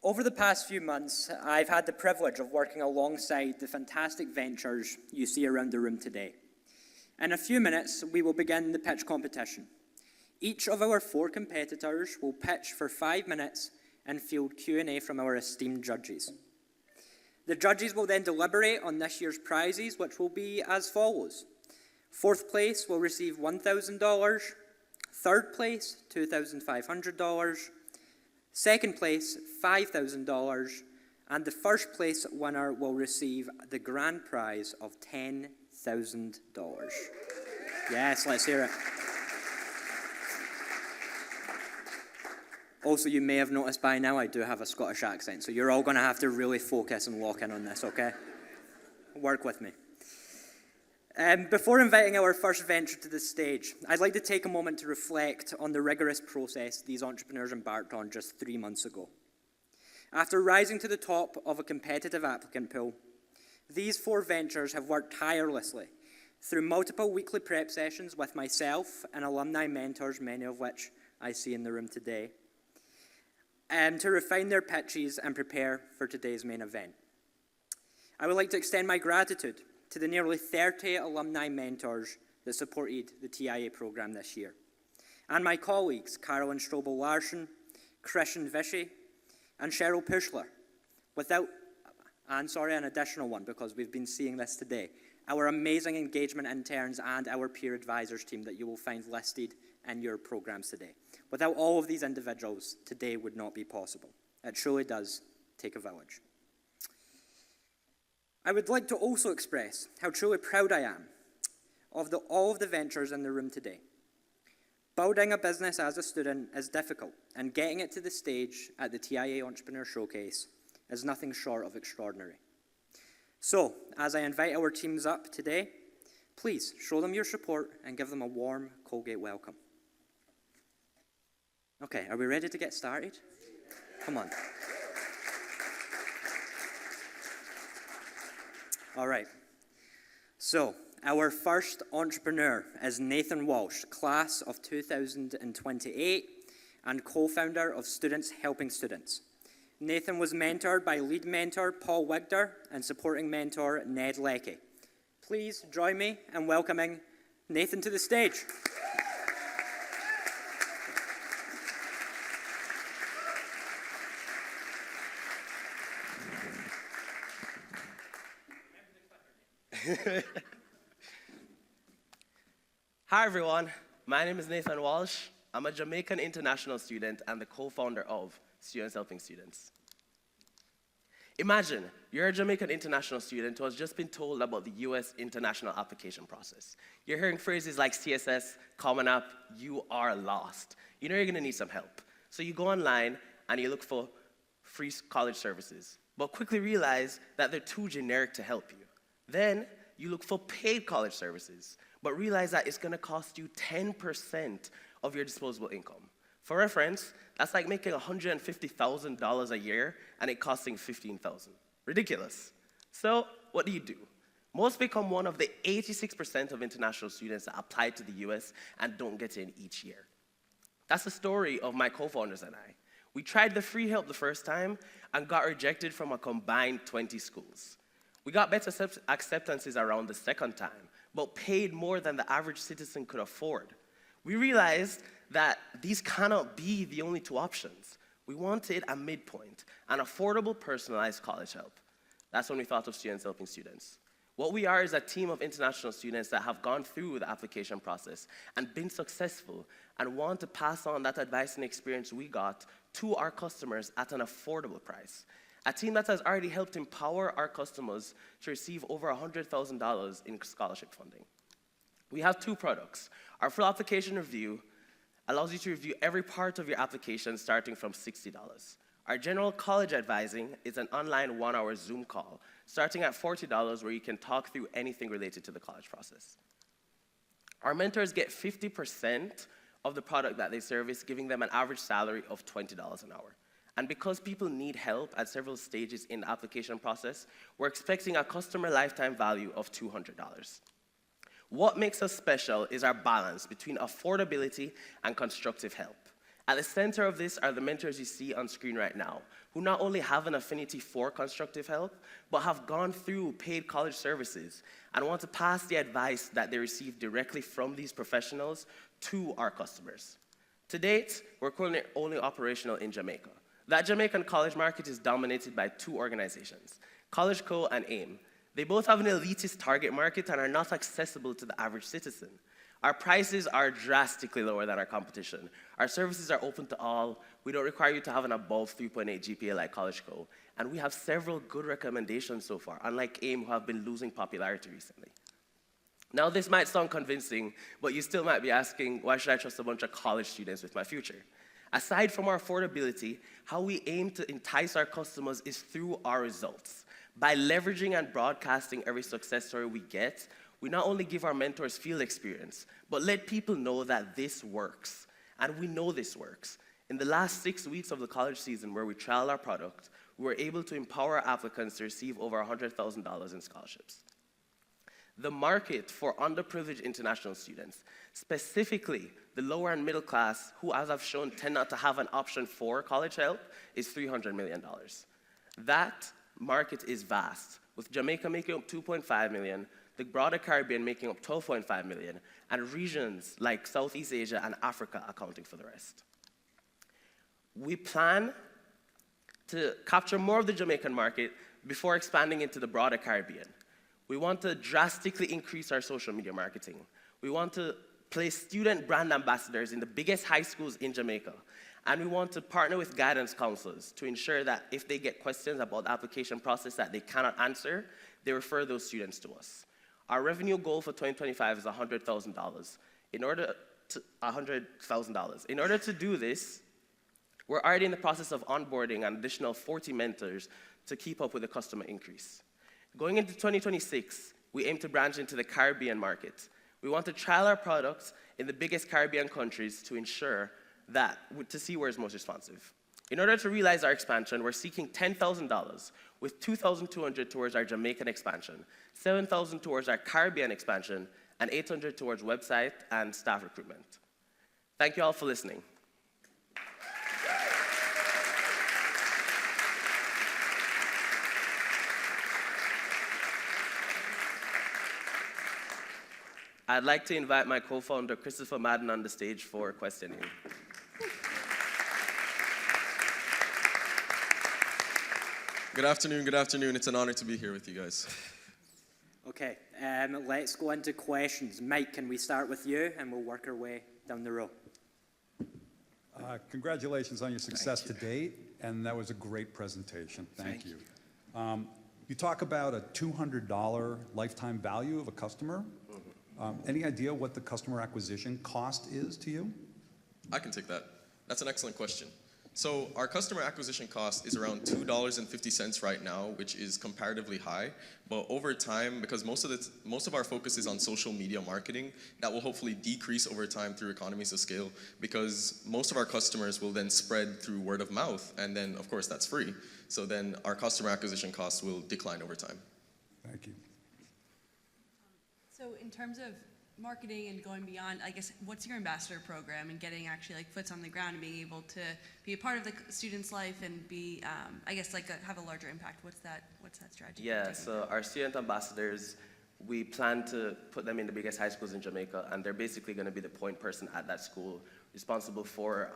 Over the past few months, I've had the privilege of working alongside the fantastic ventures you see around the room today. In a few minutes, we will begin the pitch competition. Each of our 4 competitors will pitch for 5 minutes and field Q&A from our esteemed judges. The judges will then deliberate on this year's prizes, which will be as follows. 4th place will receive $1,000, 3rd place, $2,500, 2nd place, $5,000, and the 1st place winner will receive the grand prize of $10,000. Yes, let's hear it. Also, you may have noticed by now I do have a Scottish accent, so you're all going to have to really focus and lock in on this, okay? Work with me. Before inviting our first venture to the stage, I'd like to take a moment to reflect on the rigorous process these entrepreneurs embarked on just 3 months ago. After rising to the top of a competitive applicant pool, these 4 ventures have worked tirelessly through multiple weekly prep sessions with myself and alumni mentors, many of which I see in the room today, to refine their pitches and prepare for today's main event. I would like to extend my gratitude to the nearly 30 alumni mentors that supported the TIA program this year, and my colleagues, Carolyn Strobel-Larsen, Christian Vishy, and Cheryl Pushler, an additional one because we've been seeing this today, our amazing engagement interns and our peer advisors team that you will find listed in your programs today. Without all of these individuals, today would not be possible. It truly does take a village. I would like to also express how truly proud I am of all of the ventures in the room today. Building a business as a student is difficult, and getting it to the stage at the TIA Entrepreneur Showcase is nothing short of extraordinary. So, as I invite our teams up today, please show them your support and give them a warm Colgate welcome. Okay, are we ready to get started? Come on. All right. So, our first entrepreneur is Nathan Walsh, class of 2028, and co-founder of Students Helping Students. Nathan was mentored by lead mentor Paul Wigder and supporting mentor Ned Leckie. Please join me in welcoming Nathan to the stage. Hi everyone, my name is Nathan Walsh. I'm a Jamaican international student and the co-founder of Students Helping Students. Imagine you're a Jamaican international student who has just been told about the US international application process. You're hearing phrases like CSS, Common App, you are lost. You know you're gonna need some help. So you go online and you look for free college services, but quickly realize that they're too generic to help you. Then you look for paid college services, but realize that it's gonna cost you 10% of your disposable income. For reference, that's like making $150,000 a year and it costing $15,000. Ridiculous. So what do? Most become one of the 86% of international students that apply to the US and don't get in each year. That's the story of my co-founders and I. We tried the free help the first time and got rejected from a combined 20 schools. We got better acceptances around the second time, but paid more than the average citizen could afford. We realized that these cannot be the only 2 options. We wanted a midpoint, an affordable, personalized college help. That's when we thought of Students Helping Students. What we are is a team of international students that have gone through the application process and been successful and want to pass on that advice and experience we got to our customers at an affordable price. A team that has already helped empower our customers to receive over $100,000 in scholarship funding. We have 2 products. Our full application review allows you to review every part of your application starting from $60. Our general college advising is an online 1-hour Zoom call starting at $40 where you can talk through anything related to the college process. Our mentors get 50% of the product that they service, giving them an average salary of $20 an hour. And because people need help at several stages in the application process, we're expecting a customer lifetime value of $200. What makes us special is our balance between affordability and constructive help. At the center of this are the mentors you see on screen right now, who not only have an affinity for constructive help, but have gone through paid college services and want to pass the advice that they receive directly from these professionals to our customers. To date, we're currently only operational in Jamaica. That Jamaican college market is dominated by two organizations, College Co and AIM. They both have an elitist target market and are not accessible to the average citizen. Our prices are drastically lower than our competition. Our services are open to all. We don't require you to have an above 3.8 GPA like College Co. And we have several good recommendations so far, unlike AIM, who have been losing popularity recently. Now, this might sound convincing, but you still might be asking, why should I trust a bunch of college students with my future? Aside from our affordability, how we aim to entice our customers is through our results. By leveraging and broadcasting every success story we get, we not only give our mentors field experience, but let people know that this works. And we know this works. In the last 6 weeks of the college season where we trialed our product, we were able to empower our applicants to receive over $100,000 in scholarships. The market for underprivileged international students, specifically the lower and middle class, who, as I've shown, tend not to have an option for college help, is $300 million. That market is vast, with Jamaica making up 2.5 million, the broader Caribbean making up 12.5 million, and regions like Southeast Asia and Africa accounting for the rest. We plan to capture more of the Jamaican market before expanding into the broader Caribbean. We want to drastically increase our social media marketing. We want to place student brand ambassadors in the biggest high schools in Jamaica. And we want to partner with guidance counselors to ensure that if they get questions about the application process that they cannot answer, they refer those students to us. Our revenue goal for 2025 is $100,000. In order to do this, we're already in the process of onboarding an additional 40 mentors to keep up with the customer increase. Going into 2026, we aim to branch into the Caribbean market. We want to trial our products in the biggest Caribbean countries to see where it's most responsive. In order to realize our expansion, we're seeking $10,000, with $2,200 towards our Jamaican expansion, $7,000 towards our Caribbean expansion, and $800 towards website and staff recruitment. Thank you all for listening. I'd like to invite my co-founder, Christopher Madden, on the stage for questioning. Good afternoon. It's an honor to be here with you guys. Okay, let's go into questions. Mike, can we start with you, and we'll work our way down the row. Congratulations on your success to date, and that was a great presentation. Thank you. You talk about a $200 lifetime value of a customer. Any idea what the customer acquisition cost is to you? I can take that. That's an excellent question. So our customer acquisition cost is around $2.50 right now, which is comparatively high. But over time, because most of our focus is on social media marketing, that will hopefully decrease over time through economies of scale, because most of our customers will then spread through word of mouth, and then of course that's free. So then our customer acquisition costs will decline over time. Thank you. So in terms of marketing and going beyond, I guess, what's your ambassador program and getting actually like foots on the ground and being able to be a part of the student's life and be, I guess, like have a larger impact? What's that strategy? Yeah, so our student ambassadors, we plan to put them in the biggest high schools in Jamaica, and they're basically going to be the point person at that school, responsible for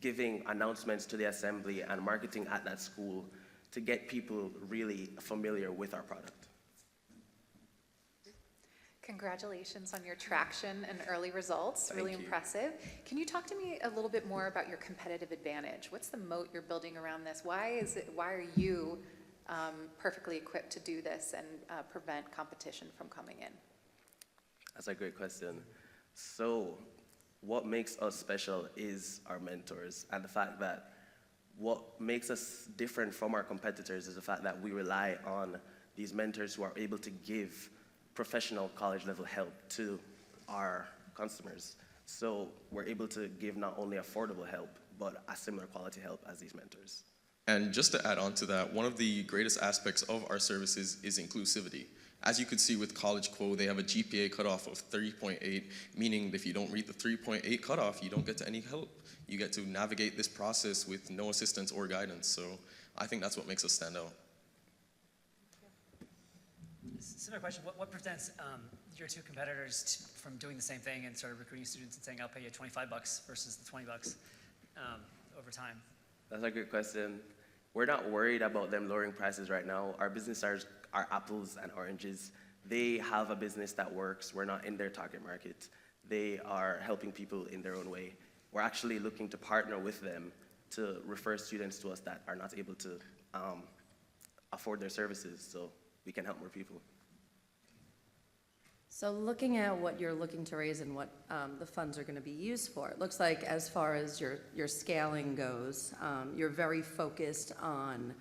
giving announcements to the assembly and marketing at that school to get people really familiar with our product. Congratulations on your traction and early results. Thank Really you. impressive. Can you talk to me a little bit more about your competitive advantage? What's the moat you're building around this? Why are you perfectly equipped to do this and prevent competition from coming in? That's a great question. So what makes us special is our mentors, and the fact that what makes us different from our competitors is the fact that we rely on these mentors who are able to give professional college level help to our customers. So we're able to give not only affordable help, but a similar quality help as these mentors. And just to add on to that, one of the greatest aspects of our services is inclusivity. As you could see with College Quo, they have a GPA cutoff of 3.8, meaning if you don't reach the 3.8 cutoff, you don't get to any help. You get to navigate this process with no assistance or guidance. So I think that's what makes us stand out. Similar question, what prevents your two competitors from doing the same thing and sort of recruiting students and saying, I'll pay you $25 versus the $20 over time? That's a good question. We're not worried about them lowering prices right now. Our business are apples and oranges. They have a business that works. We're not in their target market. They are helping people in their own way. We're actually looking to partner with them to refer students to us that are not able to afford their services, so we can help more people. So looking at what you're looking to raise and what the funds are going to be used for, it looks like as far as your scaling goes, you're very focused on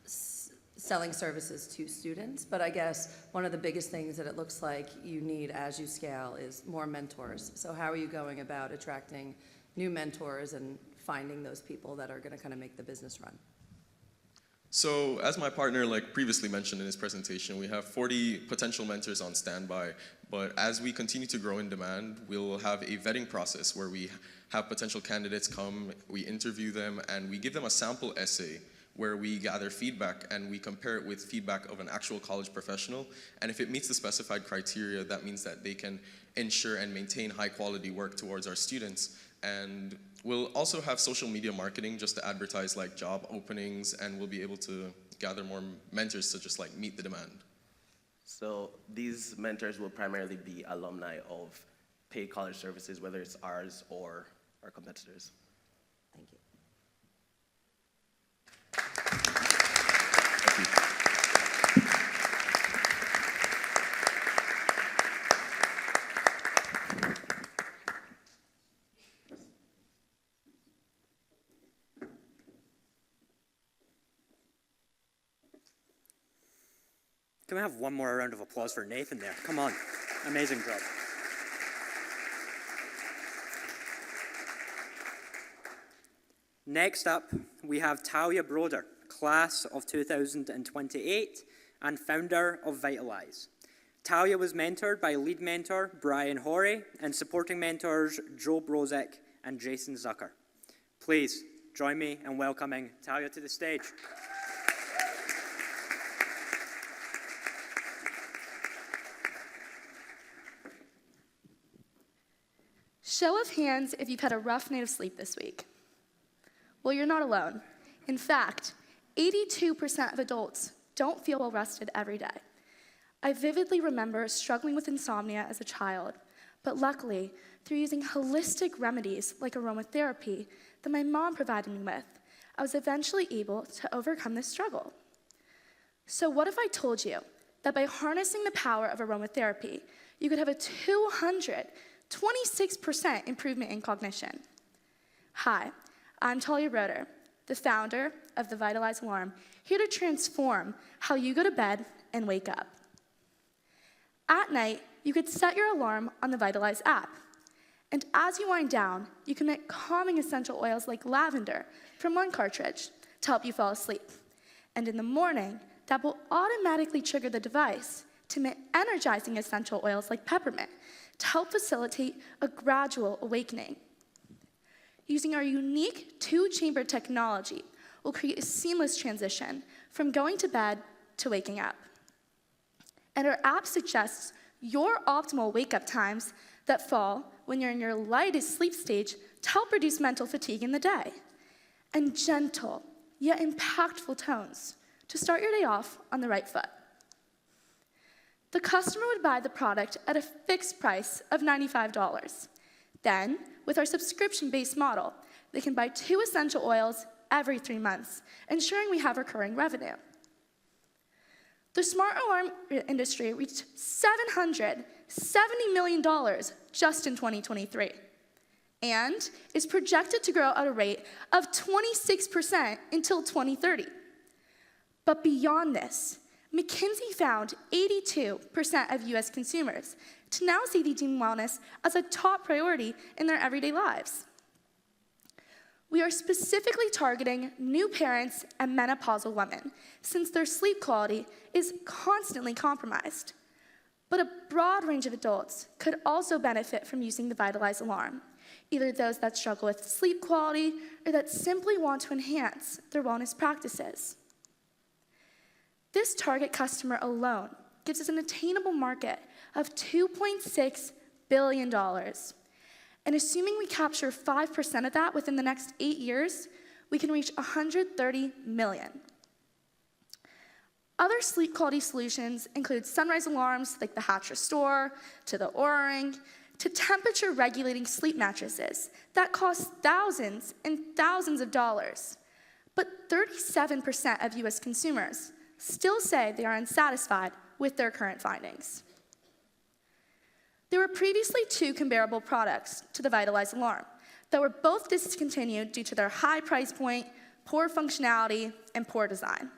selling services to students, but I guess one of the biggest things that it looks like you need as you scale is more mentors. So how are you going about attracting new mentors and finding those people that are going to kind of make the business run? So as my partner previously mentioned in his presentation, we have 40 potential mentors on standby, but as we continue to grow in demand, we'll have a vetting process where we have potential candidates come, we interview them, and we give them a sample essay where we gather feedback and we compare it with feedback of an actual college professional. And if it meets the specified criteria, that means that they can ensure and maintain high quality work towards our students. And we'll also have social media marketing just to advertise job openings, and we'll be able to gather more mentors to just meet the demand. So these mentors will primarily be alumni of paid college services, whether it's ours or our competitors. Thank you. Can we have one more round of applause for Nathan there? Come on. Amazing job. Next up, we have Talia Broder, class of 2028 and founder of Vitalize. Talia was mentored by lead mentor Brian Horry and supporting mentors Joe Brozek and Jason Zucker. Please join me in welcoming Talia to the stage. Show of hands if you've had a rough night of sleep this week. Well, you're not alone. In fact, 82% of adults don't feel well rested every day. I vividly remember struggling with insomnia as a child, but luckily, through using holistic remedies like aromatherapy that my mom provided me with, I was eventually able to overcome this struggle. So what if I told you that by harnessing the power of aromatherapy, you could have a 226% improvement in cognition? Hi, I'm Talia Broder, the founder of the Vitalize Alarm, here to transform how you go to bed and wake up. At night, you could set your alarm on the Vitalize app. And as you wind down, you can emit calming essential oils like lavender from one cartridge to help you fall asleep. And in the morning, that will automatically trigger the device to emit energizing essential oils like peppermint to help facilitate a gradual awakening. Using our unique two-chamber technology, we'll create a seamless transition from going to bed to waking up. And our app suggests your optimal wake-up times that fall when you're in your lightest sleep stage to help reduce mental fatigue in the day. And gentle, yet impactful tones to start your day off on the right foot. The customer would buy the product at a fixed price of $95. Then, with our subscription-based model, they can buy 2 essential oils every 3 months, ensuring we have recurring revenue. The smart alarm industry reached $770 million just in 2023, and is projected to grow at a rate of 26% until 2030. But beyond this, McKinsey found 82% of US consumers to now see they deem wellness as a top priority in their everyday lives. We are specifically targeting new parents and menopausal women, since their sleep quality is constantly compromised. But a broad range of adults could also benefit from using the Vitalize alarm, either those that struggle with sleep quality or that simply want to enhance their wellness practices. This target customer alone gives us an attainable market of $2.6 billion. And assuming we capture 5% of that within the next 8 years, we can reach 130 million. Other sleep quality solutions include sunrise alarms like the Hatch Restore, to the Oura Ring, to temperature regulating sleep mattresses that cost thousands and thousands of dollars. But 37% of US consumers still say they are unsatisfied with their current findings. There were previously 2 comparable products to the Vitalize alarm that were both discontinued due to their high price point, poor functionality, and poor design.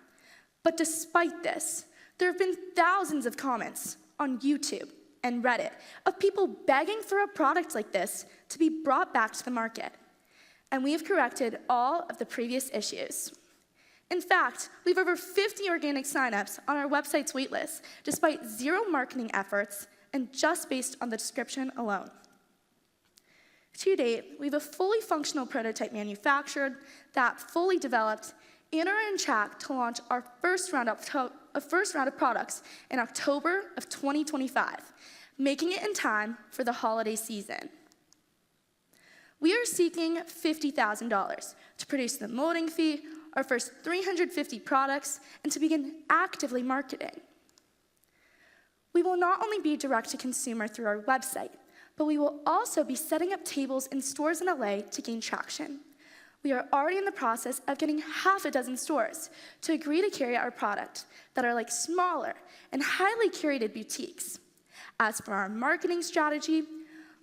But despite this, there have been thousands of comments on YouTube and Reddit of people begging for a product like this to be brought back to the market. And we have corrected all of the previous issues. In fact, we have over 50 organic signups on our website's waitlist, despite 0 marketing efforts and just based on the description alone. To date, we have a fully functional prototype manufactured, that fully developed, and are on track to launch our first round of products in October of 2025, making it in time for the holiday season. We are seeking $50,000 to produce the molding fee, our first 350 products, and to begin actively marketing. We will not only be direct to consumer through our website, but we will also be setting up tables in stores in LA to gain traction. We are already in the process of getting half a dozen stores to agree to carry our product that are like smaller and highly curated boutiques. As for our marketing strategy,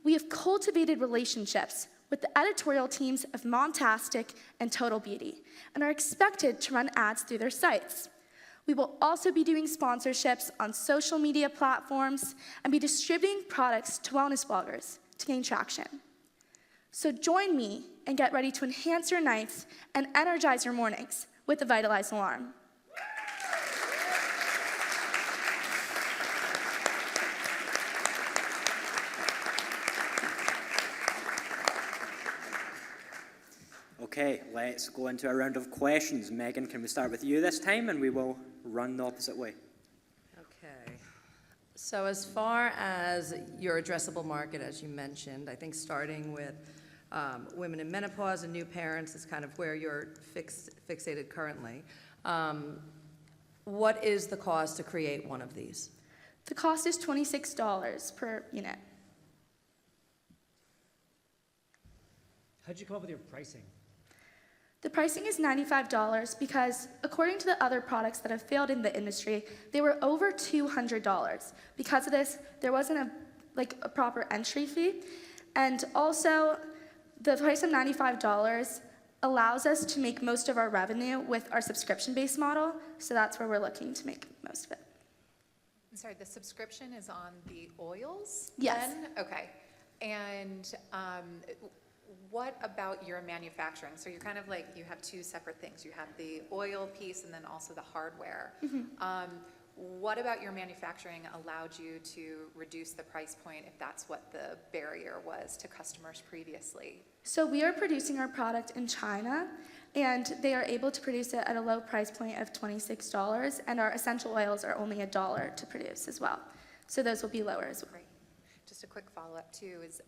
we have cultivated relationships with the editorial teams of Montastic and Total Beauty and are expected to run ads through their sites. We will also be doing sponsorships on social media platforms and be distributing products to wellness bloggers to gain traction. So join me and get ready to enhance your nights and energize your mornings with the Vitalize alarm. Okay, let's go into a round of questions. Megan, can we start with you this time, and we will run the opposite way. Okay. So as far as your addressable market, as you mentioned, I think starting with women in menopause and new parents is kind of where you're fixated currently. What is the cost to create one of these? The cost is $26 per unit. How'd you come up with your pricing? The pricing is $95 because, according to the other products that have failed in the industry, they were over $200. Because of this, there wasn't a proper entry fee. And also, the price of $95 allows us to make most of our revenue with our subscription-based model, so that's where we're looking to make most of it. I'm sorry, the subscription is on the oils? Yes. Then? Okay. And what about your manufacturing? So you're kind of like, you have 2 separate things. You have the oil piece and then also the hardware. Mm-hmm. What about your manufacturing allowed you to reduce the price point if that's what the barrier was to customers previously? So we are producing our product in China, and they are able to produce it at a low price point of $26, and our essential oils are only $1 to produce as well. So those will be lower as well. Great. Just a quick follow-up too is,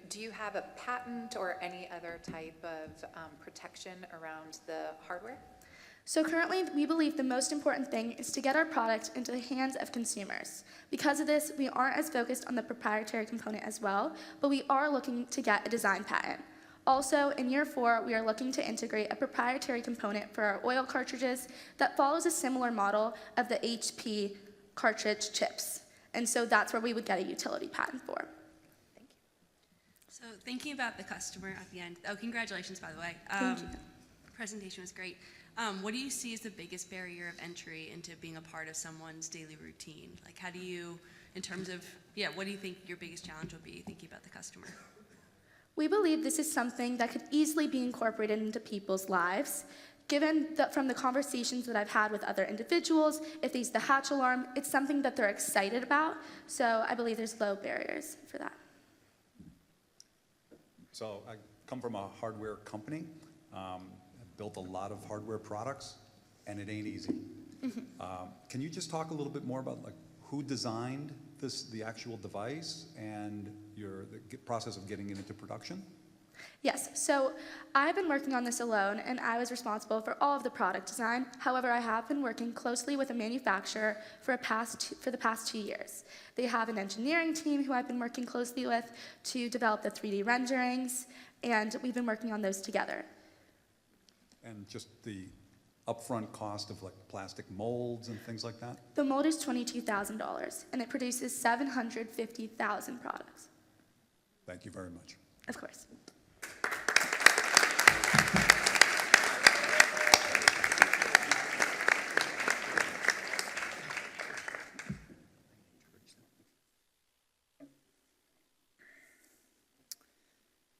do you have a patent or any other type of protection around the hardware? So currently, we believe the most important thing is to get our product into the hands of consumers. Because of this, we aren't as focused on the proprietary component as well, but we are looking to get a design patent. Also, in year 4, we are looking to integrate a proprietary component for our oil cartridges that follows a similar model of the HP cartridge chips. And so that's where we would get a utility patent for. Thank you. So thinking about the customer at the end, congratulations, by the way. Thank you. Presentation was great. What do you see as the biggest barrier of entry into being a part of someone's daily routine? Like, how do you, in terms of, what do you think your biggest challenge will be thinking about the customer? We believe this is something that could easily be incorporated into people's lives. Given that from the conversations that I've had with other individuals, if they use the hatch alarm, it's something that they're excited about. So I believe there's low barriers for that. So I come from a hardware company. I've built a lot of hardware products, and it ain't easy. Can you just talk a little bit more about like who designed the actual device and the process of getting it into production? Yes, so I've been working on this alone, and I was responsible for all of the product design. However, I have been working closely with a manufacturer for the past 2 years. They have an engineering team who I've been working closely with to develop the 3D renderings, and we've been working on those together. And just the upfront cost of like plastic molds and things like that? The mold is $22,000, and it produces 750,000 products. Thank you very much. Of course.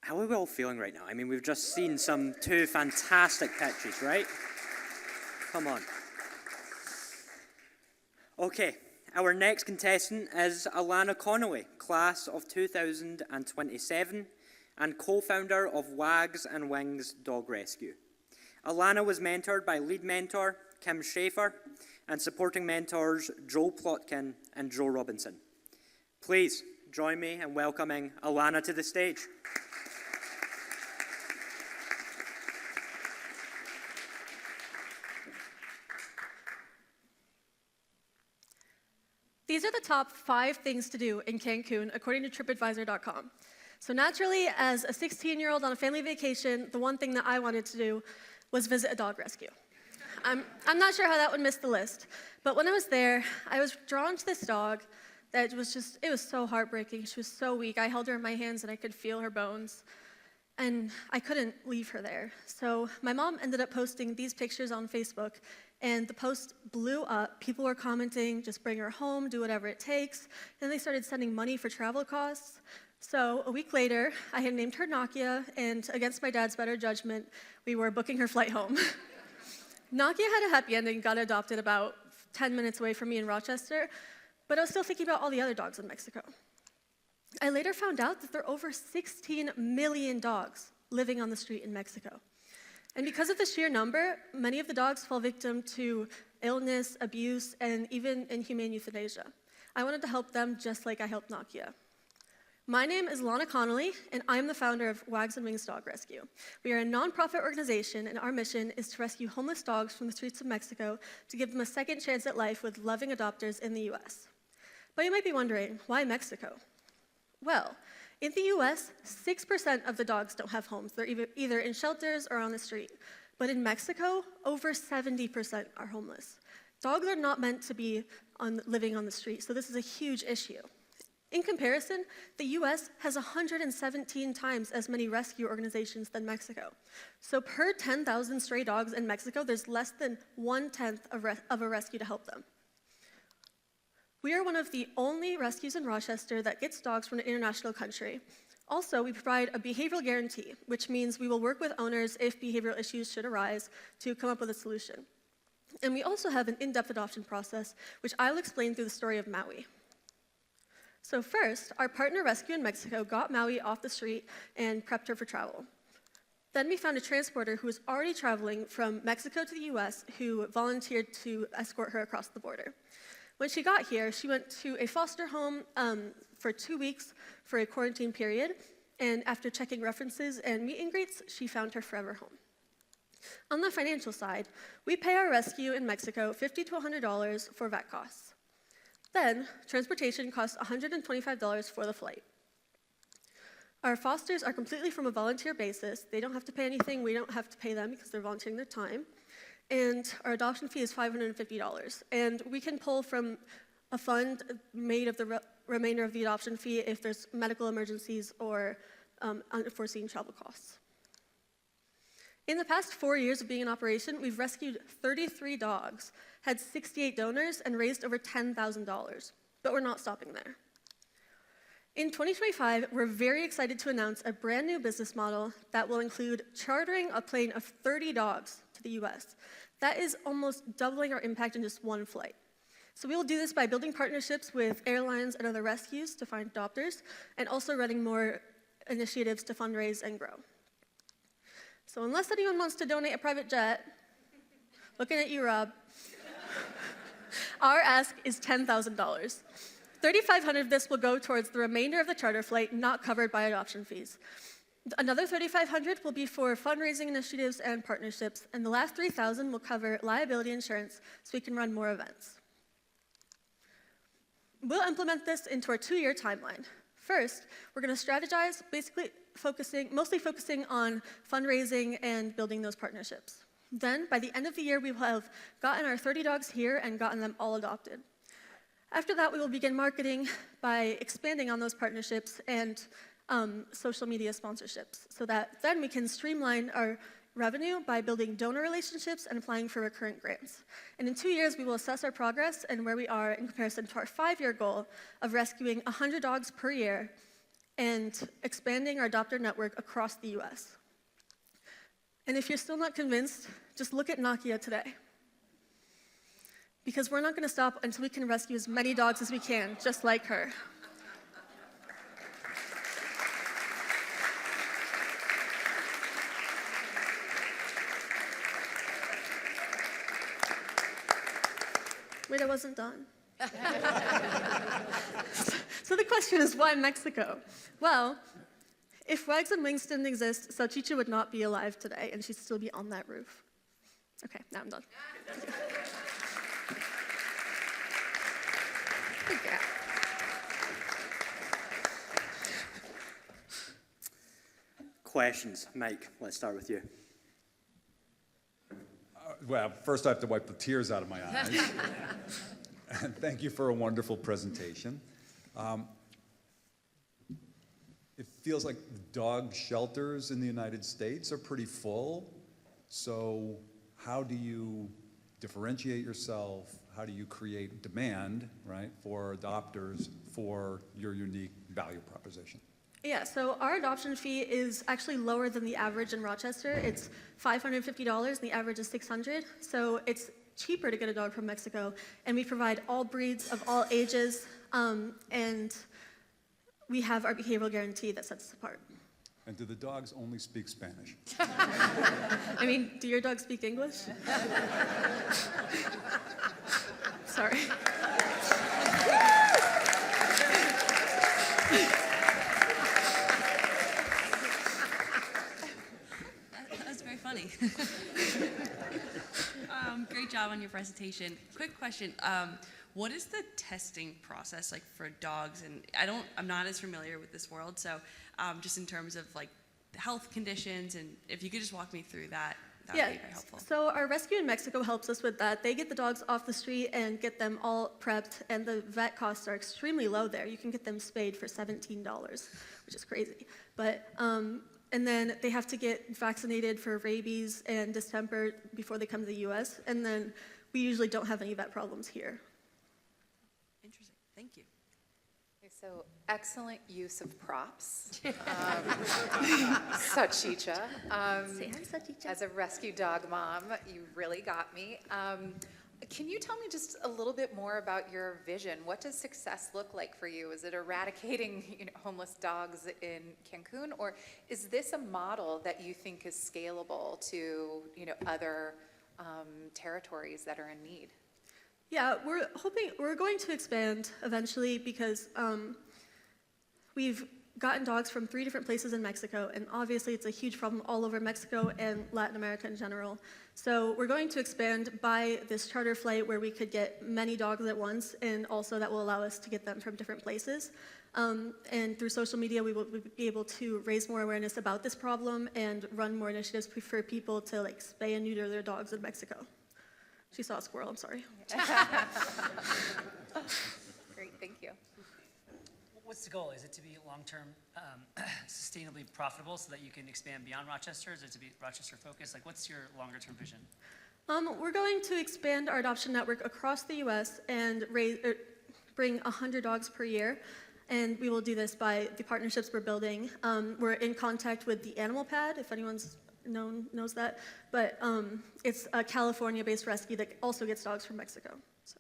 How are we all feeling right now? I mean, we've just seen two fantastic pitches, right? Come on. Okay, our next contestant is Alana Connolly, class of 2027, and co-founder of Wags and Wings Dog Rescue. Alana was mentored by lead mentor Kim Schaefer and supporting mentors Joel Plotkin and Joe Robinson. Please join me in welcoming Alana to the stage. These are the top 5 things to do in Cancun, according to TripAdvisor.com. So naturally, as a 16-year-old on a family vacation, the one thing that I wanted to do was visit a dog rescue. I'm not sure how that would miss the list, but when I was there, I was drawn to this dog that was it was so heartbreaking. She was so weak. I held her in my hands and I could feel her bones, and I couldn't leave her there. So my mom ended up posting these pictures on Facebook, and the post blew up. People were commenting, just bring her home, do whatever it takes. Then they started sending money for travel costs. So a week later, I had named her Nakia, and against my dad's better judgment, we were booking her flight home. Nakia had a happy ending, got adopted about 10 minutes away from me in Rochester, but I was still thinking about all the other dogs in Mexico. I later found out that there are over 16 million dogs living on the street in Mexico. And because of the sheer number, many of the dogs fall victim to illness, abuse, and even inhumane euthanasia. I wanted to help them just like I helped Nakia. My name is Lana Connolly, and I'm the founder of Wags and Wings Dog Rescue. We are a nonprofit organization, and our mission is to rescue homeless dogs from the streets of Mexico to give them a second chance at life with loving adopters in the US. But you might be wondering, why Mexico? Well, in the US, 6% of the dogs don't have homes. They're either in shelters or on the street. But in Mexico, over 70% are homeless. Dogs are not meant to be living on the street, so this is a huge issue. In comparison, the US has 117 times as many rescue organizations than Mexico. So per 10,000 stray dogs in Mexico, there's less than 1/10 of a rescue to help them. We are one of the only rescues in Rochester that gets dogs from an international country. Also, we provide a behavioral guarantee, which means we will work with owners if behavioral issues should arise to come up with a solution. And we also have an in-depth adoption process, which I'll explain through the story of Maui. So first, our partner rescue in Mexico got Maui off the street and prepped her for travel. Then we found a transporter who was already traveling from Mexico to the US who volunteered to escort her across the border. When she got here, she went to a foster home for 2 weeks for a quarantine period, and after checking references and meet and greets, she found her forever home. On the financial side, we pay our rescue in Mexico $50 to $100 for vet costs. Then, transportation costs $125 for the flight. Our fosters are completely from a volunteer basis. They don't have to pay anything. We don't have to pay them because they're volunteering their time. And our adoption fee is $550. And we can pull from a fund made of the remainder of the adoption fee if there's medical emergencies or unforeseen travel costs. In the past 4 years of being in operation, we've rescued 33 dogs, had 68 donors, and raised over $10,000. But we're not stopping there. In 2025, we're very excited to announce a brand new business model that will include chartering a plane of 30 dogs to the US. That is almost doubling our impact in just one flight. So we will do this by building partnerships with airlines and other rescues to find adopters, and also running more initiatives to fundraise and grow. So unless anyone wants to donate a private jet, looking at you, Rob, our ask is $10,000. $3,500 of this will go towards the remainder of the charter flight not covered by adoption fees. Another $3,500 will be for fundraising initiatives and partnerships, and the last $3,000 will cover liability insurance so we can run more events. We'll implement this into our 2-year timeline. First, we're going to strategize, mostly focusing on fundraising and building those partnerships. Then, by the end of the year, we will have gotten our 30 dogs here and gotten them all adopted. After that, we will begin marketing by expanding on those partnerships and social media sponsorships, so that then we can streamline our revenue by building donor relationships and applying for recurrent grants. And in 2 years, we will assess our progress and where we are in comparison to our 5-year goal of rescuing 100 dogs per year and expanding our adopter network across the US. And if you're still not convinced, just look at Nakia today. Because we're not going to stop until we can rescue as many dogs as we can, just like her. Wait, I wasn't done. So the question is, why Mexico? Well, if Wags and Wings didn't exist, Salchicha would not be alive today, and she'd still be on that roof. Okay, now I'm done. Yeah. Questions? Mike, let's start with you. Well, first I have to wipe the tears out of my eyes. And thank you for a wonderful presentation. It feels like the dog shelters in the United States are pretty full. So how do you differentiate yourself? How do you create demand, right, for adopters for your unique value proposition? Yeah, so our adoption fee is actually lower than the average in Rochester. It's $550, and the average is $600. So it's cheaper to get a dog from Mexico, and we provide all breeds of all ages, and we have our behavioral guarantee that sets us apart. And do the dogs only speak Spanish? I mean, do your dogs speak English? Sorry. That's very funny. Great job on your presentation. Quick question. What is the testing process like for dogs? And I'm not as familiar with this world, so just in terms of like the health conditions, and if you could just walk me through that, that would be very helpful. So our rescue in Mexico helps us with that. They get the dogs off the street and get them all prepped, and the vet costs are extremely low there. You can get them spayed for $17, which is crazy. But and then they have to get vaccinated for rabies and distemper before they come to the US, and then we usually don't have any vet problems here. Interesting. Thank you. Okay, so excellent use of props. Salchicha. As a rescue dog mom, you really got me. Can you tell me just a little bit more about your vision? What does success look like for you? Is it eradicating homeless dogs in Cancun, or is this a model that you think is scalable to other territories that are in need? Yeah, we're going to expand eventually because we've gotten dogs from 3 different places in Mexico, and obviously it's a huge problem all over Mexico and Latin America in general. So we're going to expand by this charter flight where we could get many dogs at once, and also that will allow us to get them from different places. And through social media, we will be able to raise more awareness about this problem and run more initiatives for people to like spay and neuter their dogs in Mexico. She saw a squirrel, I'm sorry. Great, thank you. What's the goal? Is it to be long-term sustainably profitable so that you can expand beyond Rochester? Is it to be Rochester focused? Like, what's your longer-term vision? We're going to expand our adoption network across the U.S. and bring 100 dogs per year. And we will do this by the partnerships we're building. We're in contact with the Animal Pad, if anyone's knows that. But it's a California-based rescue that also gets dogs from Mexico. So.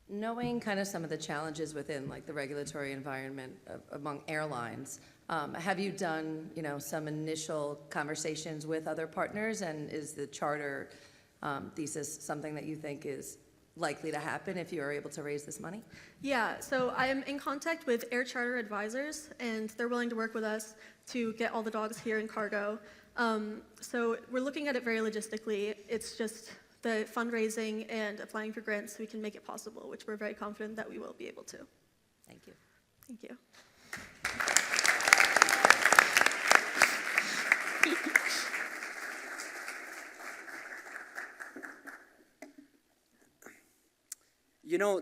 Knowing kind of some of the challenges within like the regulatory environment among airlines, have you done, some initial conversations with other partners, and is the charter thesis something that you think is likely to happen if you are able to raise this money? Yeah, so I am in contact with air charter advisors, and they're willing to work with us to get all the dogs here in cargo. So we're looking at it very logistically. It's just the fundraising and applying for grants so we can make it possible, which we're very confident that we will be able to. Thank you. Thank you.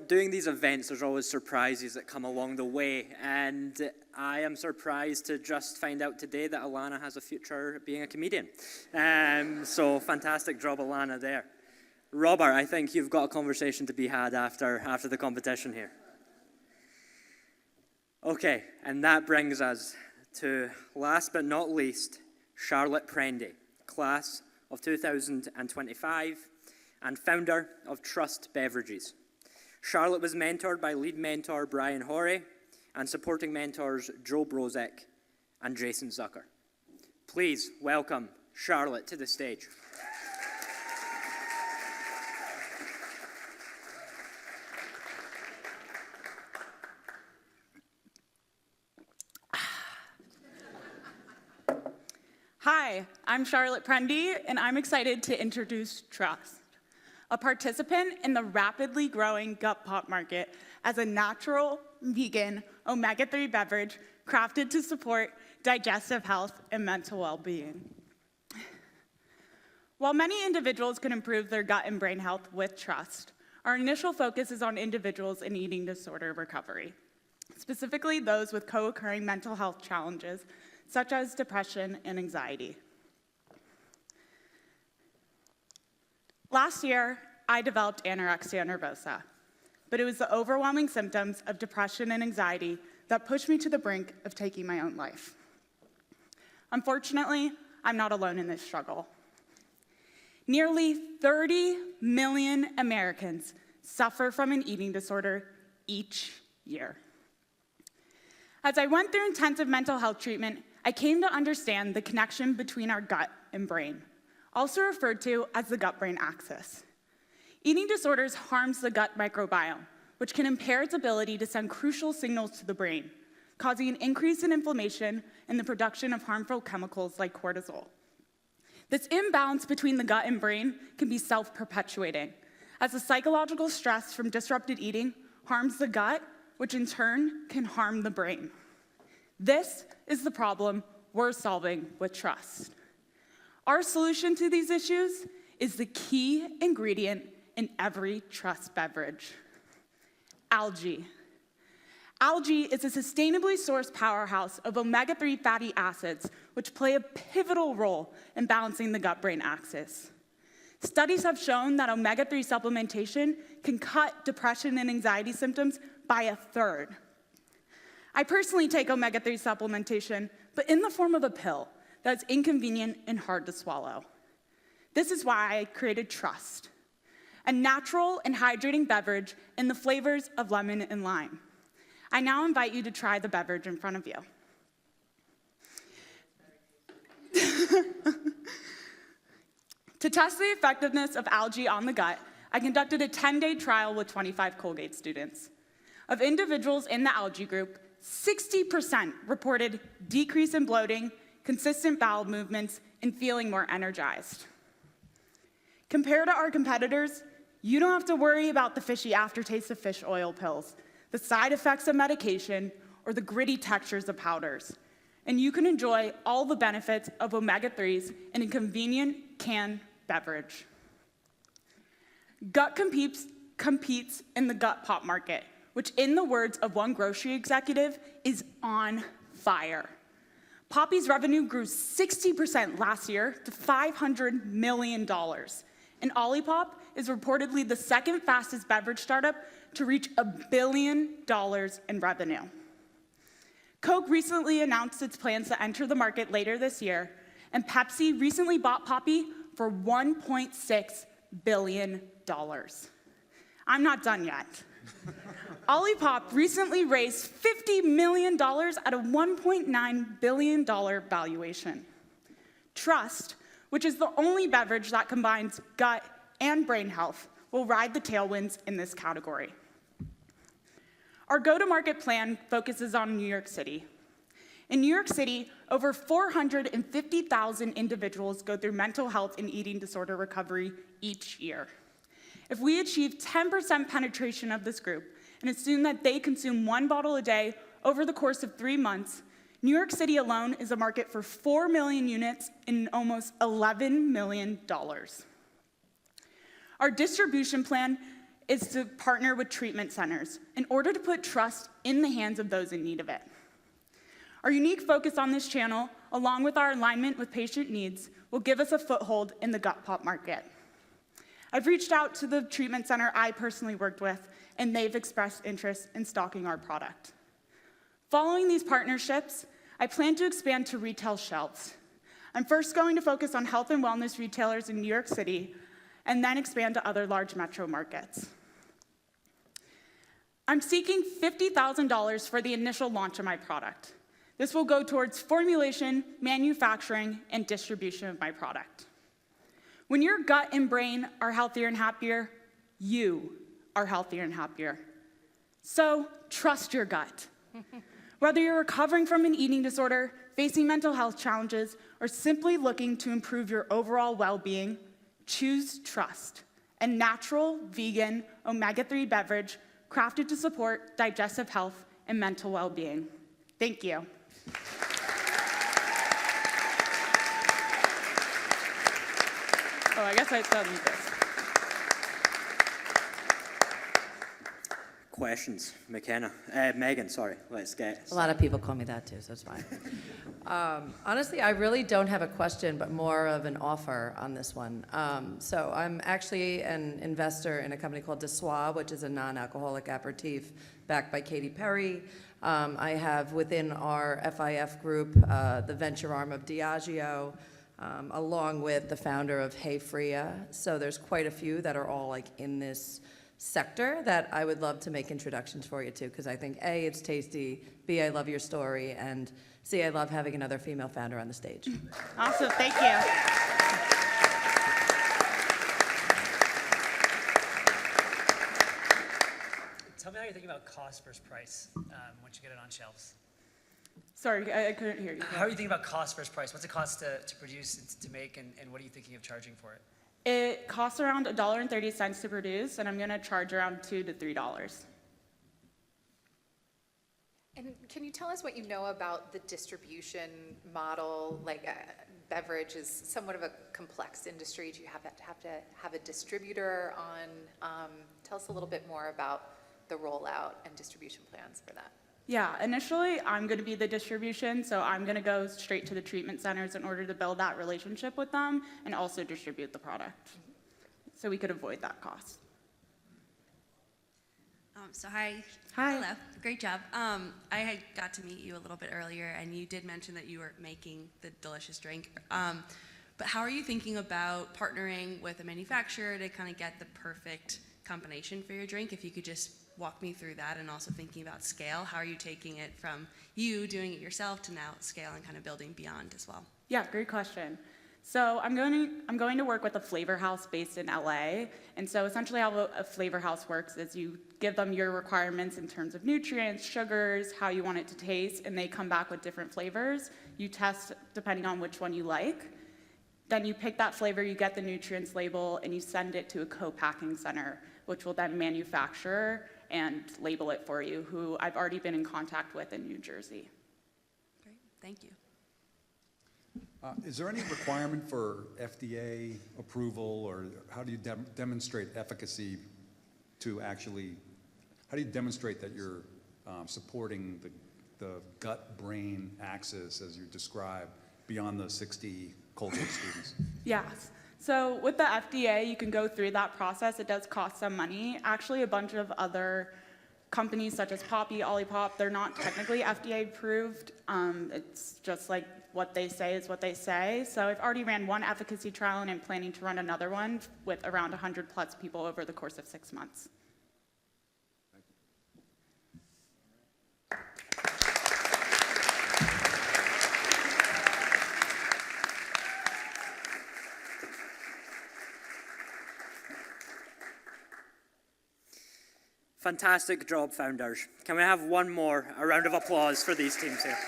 Doing these events, there's always surprises that come along the way, and I am surprised to just find out today that Alana has a future being a comedian. So fantastic job, Alana, there. Robert, I think you've got a conversation to be had after the competition here. Okay, and that brings us to, last but not least, Charlotte Prendy, class of 2025, and founder of Trust Beverages. Charlotte was mentored by lead mentor Brian Horry and supporting mentors Joe Brozek and Jason Zucker. Please welcome Charlotte to the stage. Hi, I'm Charlotte Prendy, and I'm excited to introduce Trust, a participant in the rapidly growing gut pop market as a natural, vegan, omega-3 beverage crafted to support digestive health and mental well-being. While many individuals can improve their gut and brain health with Trust, our initial focus is on individuals in eating disorder recovery, specifically those with co-occurring mental health challenges, such as depression and anxiety. Last year, I developed anorexia nervosa, but it was the overwhelming symptoms of depression and anxiety that pushed me to the brink of taking my own life. Unfortunately, I'm not alone in this struggle. Nearly 30 million Americans suffer from an eating disorder each year. As I went through intensive mental health treatment, I came to understand the connection between our gut and brain, also referred to as the gut-brain axis. Eating disorders harms the gut microbiome, which can impair its ability to send crucial signals to the brain, causing an increase in inflammation and the production of harmful chemicals like cortisol. This imbalance between the gut and brain can be self-perpetuating, as the psychological stress from disrupted eating harms the gut, which in turn can harm the brain. This is the problem we're solving with Trust. Our solution to these issues is the key ingredient in every Trust beverage: algae. Algae is a sustainably sourced powerhouse of omega-3 fatty acids, which play a pivotal role in balancing the gut-brain axis. Studies have shown that omega-3 supplementation can cut depression and anxiety symptoms by 1/3. I personally take omega-3 supplementation, but in the form of a pill that's inconvenient and hard to swallow. This is why I created Trust, a natural and hydrating beverage in the flavors of lemon and lime. I now invite you to try the beverage in front of you. To test the effectiveness of algae on the gut, I conducted a 10-day trial with 25 Colgate students. Of individuals in the algae group, 60% reported decrease in bloating, consistent bowel movements, and feeling more energized. Compared to our competitors, you don't have to worry about the fishy aftertaste of fish oil pills, the side effects of medication, or the gritty textures of powders. And you can enjoy all the benefits of omega-3s in a convenient canned beverage. Gut competes in the gut pop market, which in the words of one grocery executive, is on fire. Poppi's revenue grew 60% last year to $500 million. And Olipop is reportedly the second fastest beverage startup to reach $1 billion in revenue. Coke recently announced its plans to enter the market later this year, and Pepsi recently bought Poppi for $1.6 billion. I'm not done yet. Olipop recently raised $50 million at a $1.9 billion valuation. Trust, which is the only beverage that combines gut and brain health, will ride the tailwinds in this category. Our go-to-market plan focuses on New York City. In New York City, over 450,000 individuals go through mental health and eating disorder recovery each year. If we achieve 10% penetration of this group and assume that they consume 1 bottle a day over the course of 3 months, New York City alone is a market for 4 million units and almost $11 million. Our distribution plan is to partner with treatment centers in order to put trust in the hands of those in need of it. Our unique focus on this channel, along with our alignment with patient needs, will give us a foothold in the gut pop market. I've reached out to the treatment center I personally worked with, and they've expressed interest in stocking our product. Following these partnerships, I plan to expand to retail shelves. I'm first going to focus on health and wellness retailers in New York City, and then expand to other large metro markets. I'm seeking $50,000 for the initial launch of my product. This will go towards formulation, manufacturing, and distribution of my product. When your gut and brain are healthier and happier, you are healthier and happier. So trust your gut. Whether you're recovering from an eating disorder, facing mental health challenges, or simply looking to improve your overall well-being, choose Trust, a natural, vegan, omega-3 beverage crafted to support digestive health and mental well-being. Thank you. Oh, I guess I still need this. Questions, Megan, sorry, let's get. A lot of people call me that too, so it's fine. Honestly, I really don't have a question, but more of an offer on this one. So I'm actually an investor in a company called Dessoir, which is a non-alcoholic aperitif backed by Katy Perry. I have within our FIF group the venture arm of Diageo, along with the founder of Hey Freya. So there's quite a few that are all like in this sector that I would love to make introductions for you to, because I think A, it's tasty, B, I love your story, and C, I love having another female founder on the stage. Awesome, thank you. Tell me how you're thinking about cost versus price once you get it on shelves. Sorry, I couldn't hear you. How are you thinking about cost versus price? What's it cost to produce and to make, and what are you thinking of charging for it? It costs around $1.30 to produce, and I'm going to charge around $2 to $3. And can you tell us what you know about the distribution model? Like beverage is somewhat of a complex industry. Do you have to have a distributor on? Tell us a little bit more about the rollout and distribution plans for that. Yeah, initially I'm going to be the distribution, so I'm going to go straight to the treatment centers in order to build that relationship with them and also distribute the product. So we could avoid that cost. So hi. Hi. Hello. Great job. I had got to meet you a little bit earlier, and you did mention that you were making the delicious drink. But how are you thinking about partnering with a manufacturer to kind of get the perfect combination for your drink? If you could just walk me through that, and also thinking about scale. How are you taking it from you doing it yourself to now scale and kind of building beyond as well? Yeah, great question. So I'm going to work with a flavor house based in LA. And so essentially how a flavor house works is you give them your requirements in terms of nutrients, sugars, how you want it to taste, and they come back with different flavors. You test depending on which one you like. Then you pick that flavor, you get the nutrients label, and you send it to a co-packing center, which will then manufacture and label it for you, who I've already been in contact with in New Jersey. Great, thank you. Is there any requirement for FDA approval, or how do you demonstrate efficacy to actually how do you demonstrate that you're supporting the gut-brain axis as you describe beyond the 60 Colgate students? Yes. So with the FDA, you can go through that process. It does cost some money. Actually, a bunch of other companies such as Poppy, Olipop, they're not technically FDA approved. It's just like what they say is what they say. So I've already ran one efficacy trial and I'm planning to run another one with around 100 plus people over the course of 6 months. Fantastic job, founders. Can we have one more, a round of applause for these teams here?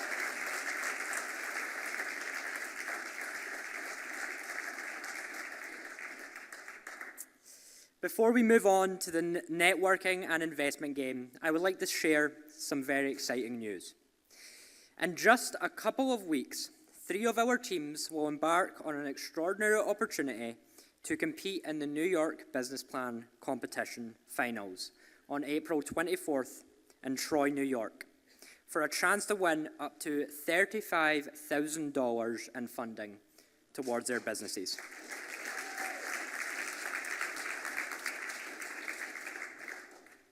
Before we move on to the networking and investment game, I would like to share some very exciting news. In just a couple of weeks, 3 of our teams will embark on an extraordinary opportunity to compete in the New York Business Plan Competition Finals on April 24th in Troy, New York, for a chance to win up to $35,000 in funding towards their businesses.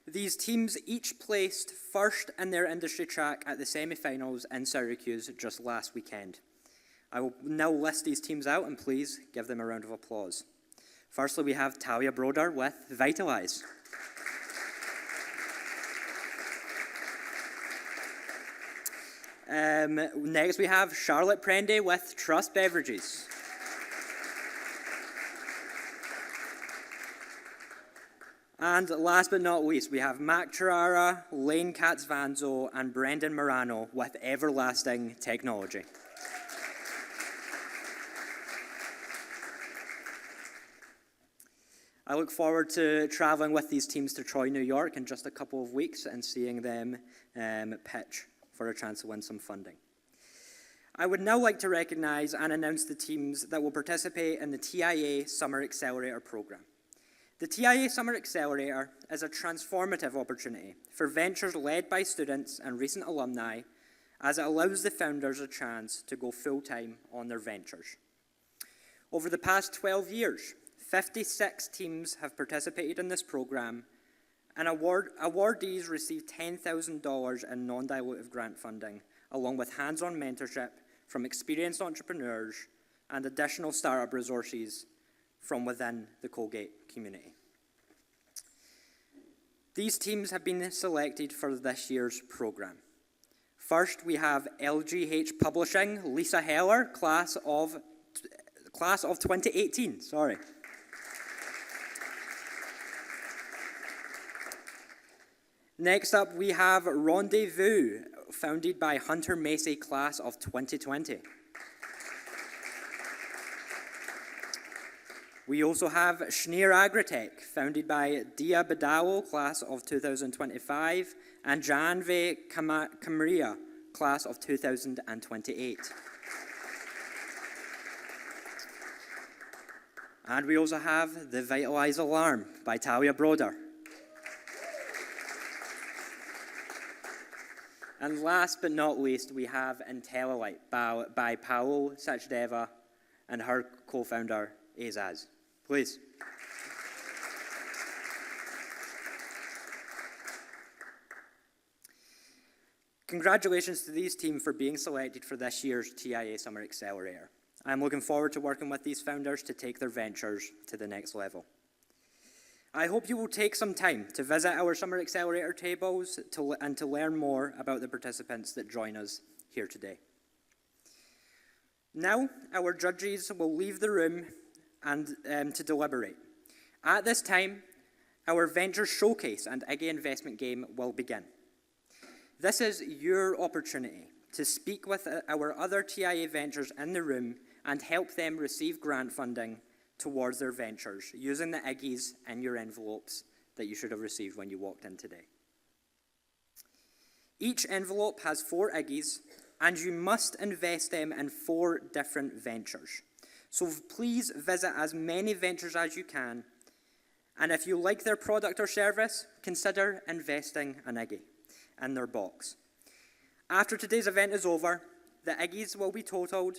These teams each placed first in their industry track at the semi-finals in Syracuse just last weekend. I will now list these teams out, and please give them a round of applause. Firstly, we have Talia Broder with Vitalize. Next, we have Charlotte Prendy with Trust Beverages. And last but not least, we have Mac Charara, Lane Katz-Vanzo, and Brendan Morano with Everlasting Technology. I look forward to traveling with these teams to Troy, New York in just a couple of weeks and seeing them pitch for a chance to win some funding. I would now like to recognize and announce the teams that will participate in the TIA Summer Accelerator program. The TIA Summer Accelerator is a transformative opportunity for ventures led by students and recent alumni, as it allows the founders a chance to go full-time on their ventures. Over the past 12 years, 56 teams have participated in this program, and awardees receive $10,000 in non-dilutive grant funding, along with hands-on mentorship from experienced entrepreneurs and additional startup resources from within the Colgate community. These teams have been selected for this year's program. First, we have LGH Publishing, Lisa Heller, class of 2018, sorry. Next up, we have Rendezvous, founded by Hunter Macy, class of 2020. We also have Schneer Agritech, founded by Dia Badawo, class of 2025, and Janve Camaria, class of 2028. And we also have the Vitalize Alarm by Talia Broder. And last but not least, we have IntelliLight by Paolo Sachdeva and her co-founder, Azaz. Please. Congratulations to these teams for being selected for this year's TIA Summer Accelerator. I'm looking forward to working with these founders to take their ventures to the next level. I hope you will take some time to visit our Summer Accelerator tables and to learn more about the participants that join us here today. Now, our judges will leave the room and to deliberate. At this time, our Venture Showcase and Iggy Investment Game will begin. This is your opportunity to speak with our other TIA ventures in the room and help them receive grant funding towards their ventures using the Iggies in your envelopes that you should have received when you walked in today. Each envelope has 4 Iggies, and you must invest them in 4 different ventures. So please visit as many ventures as you can And if you like their product or service, consider investing an Iggy in their box. After today's event is over, the Iggies will be totaled,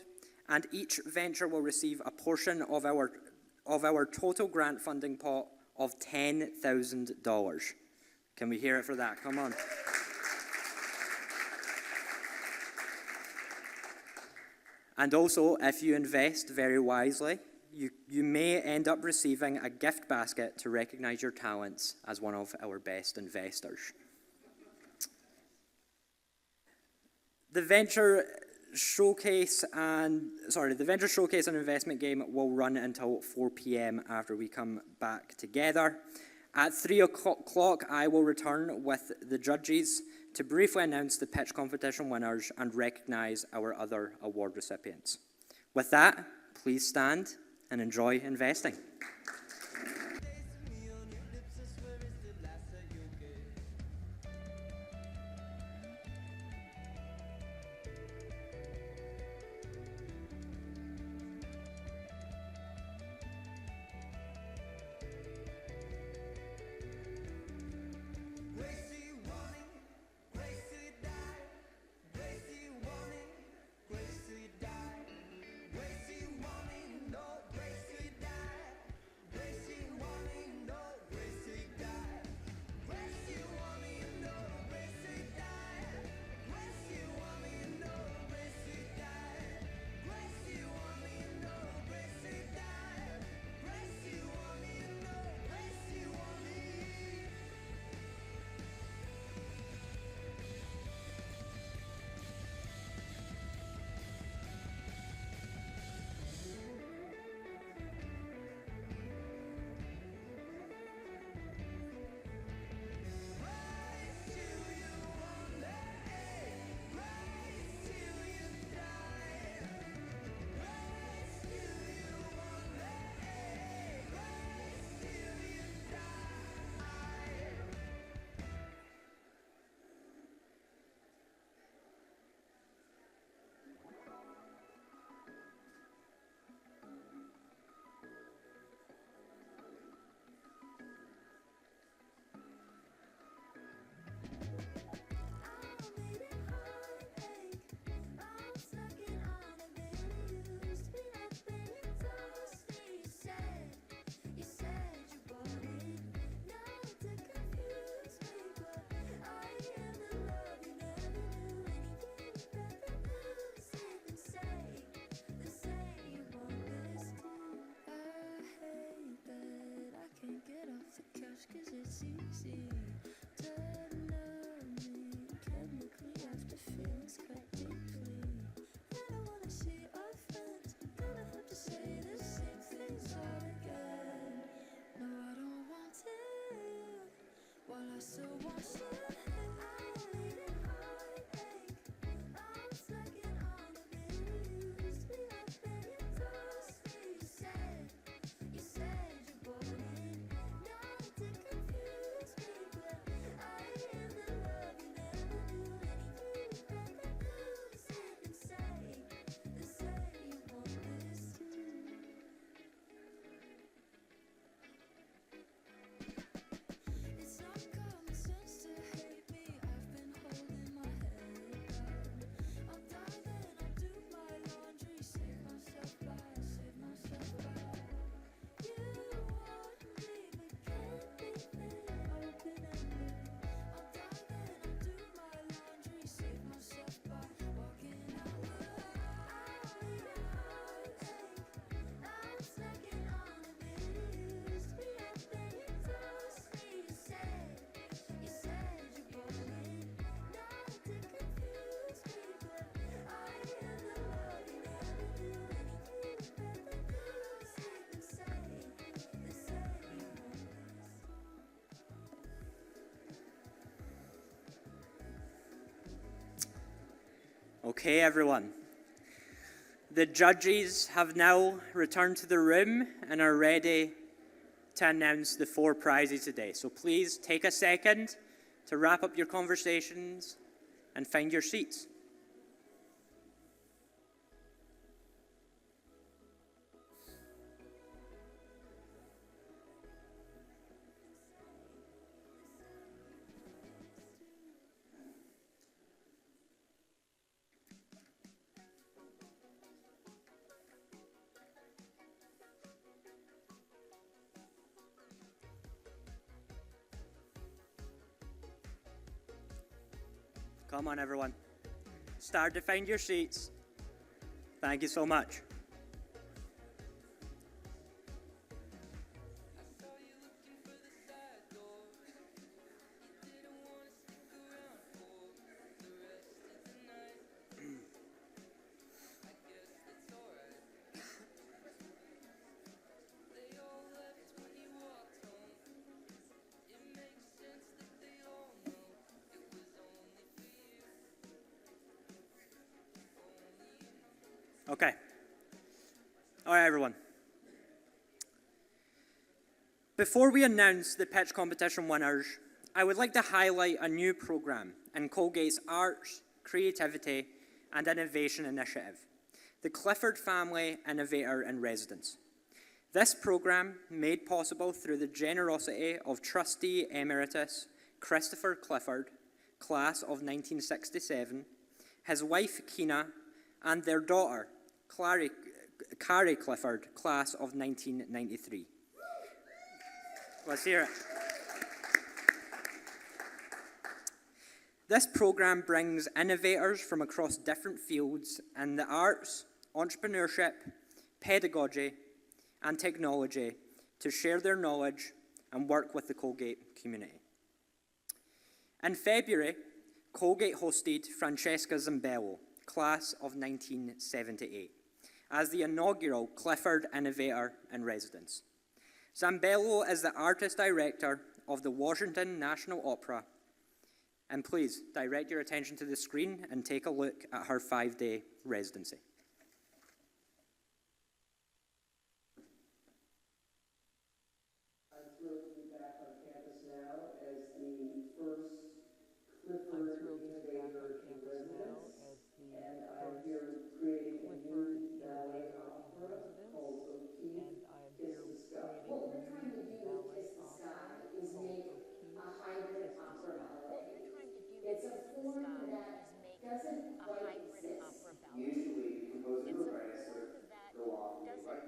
and each venture will receive a portion of our total grant funding pot of $10,000. Can we hear it for that? Come on. And also, if you invest very wisely, you may end up receiving a gift basket to recognize your talents as one of our best investors. The Venture Showcase and investment game will run until 4 p.m. after we come back together. At 3 o'clock, I will return with the judges to briefly announce the pitch competition winners and recognize our other award recipients. With that, please stand and enjoy investing. Okay, everyone. The judges have now returned to the room and are ready to announce the 4 prizes today. So please take a second to wrap up your conversations and find your seats. Come on, everyone. Start to find your seats. Thank you so much. Okay. All right, everyone. Before we announce the pitch competition winners, I would like to highlight a new program in Colgate's Arts, Creativity and Innovation Initiative, the Clifford Family Innovator in Residence. This program, made possible through the generosity of Trustee Emeritus Christopher Clifford, class of 1967, his wife Keena, and their daughter, Carrie Clifford, class of 1993. Let's hear it. This program brings innovators from across different fields in the arts, entrepreneurship, pedagogy, and technology to share their knowledge and work with the Colgate community. In February, Colgate hosted Francesca Zambello, class of 1978, as the inaugural Clifford Innovator in Residence. Zambello is the artist director of the Washington National Opera. And please direct your attention to the screen and take a look at her 5-day residency. I'm thrilled to be back on campus now as the first Clifford Innovator in Residence, and I'm here creating a new ballet opera called O'Keefe, Kiss the Sky. What we're trying to do with Kiss the Sky is make a hybrid opera ballet. It's a form that doesn't quite exist. Usually the composer and librettist sort of go off and they write.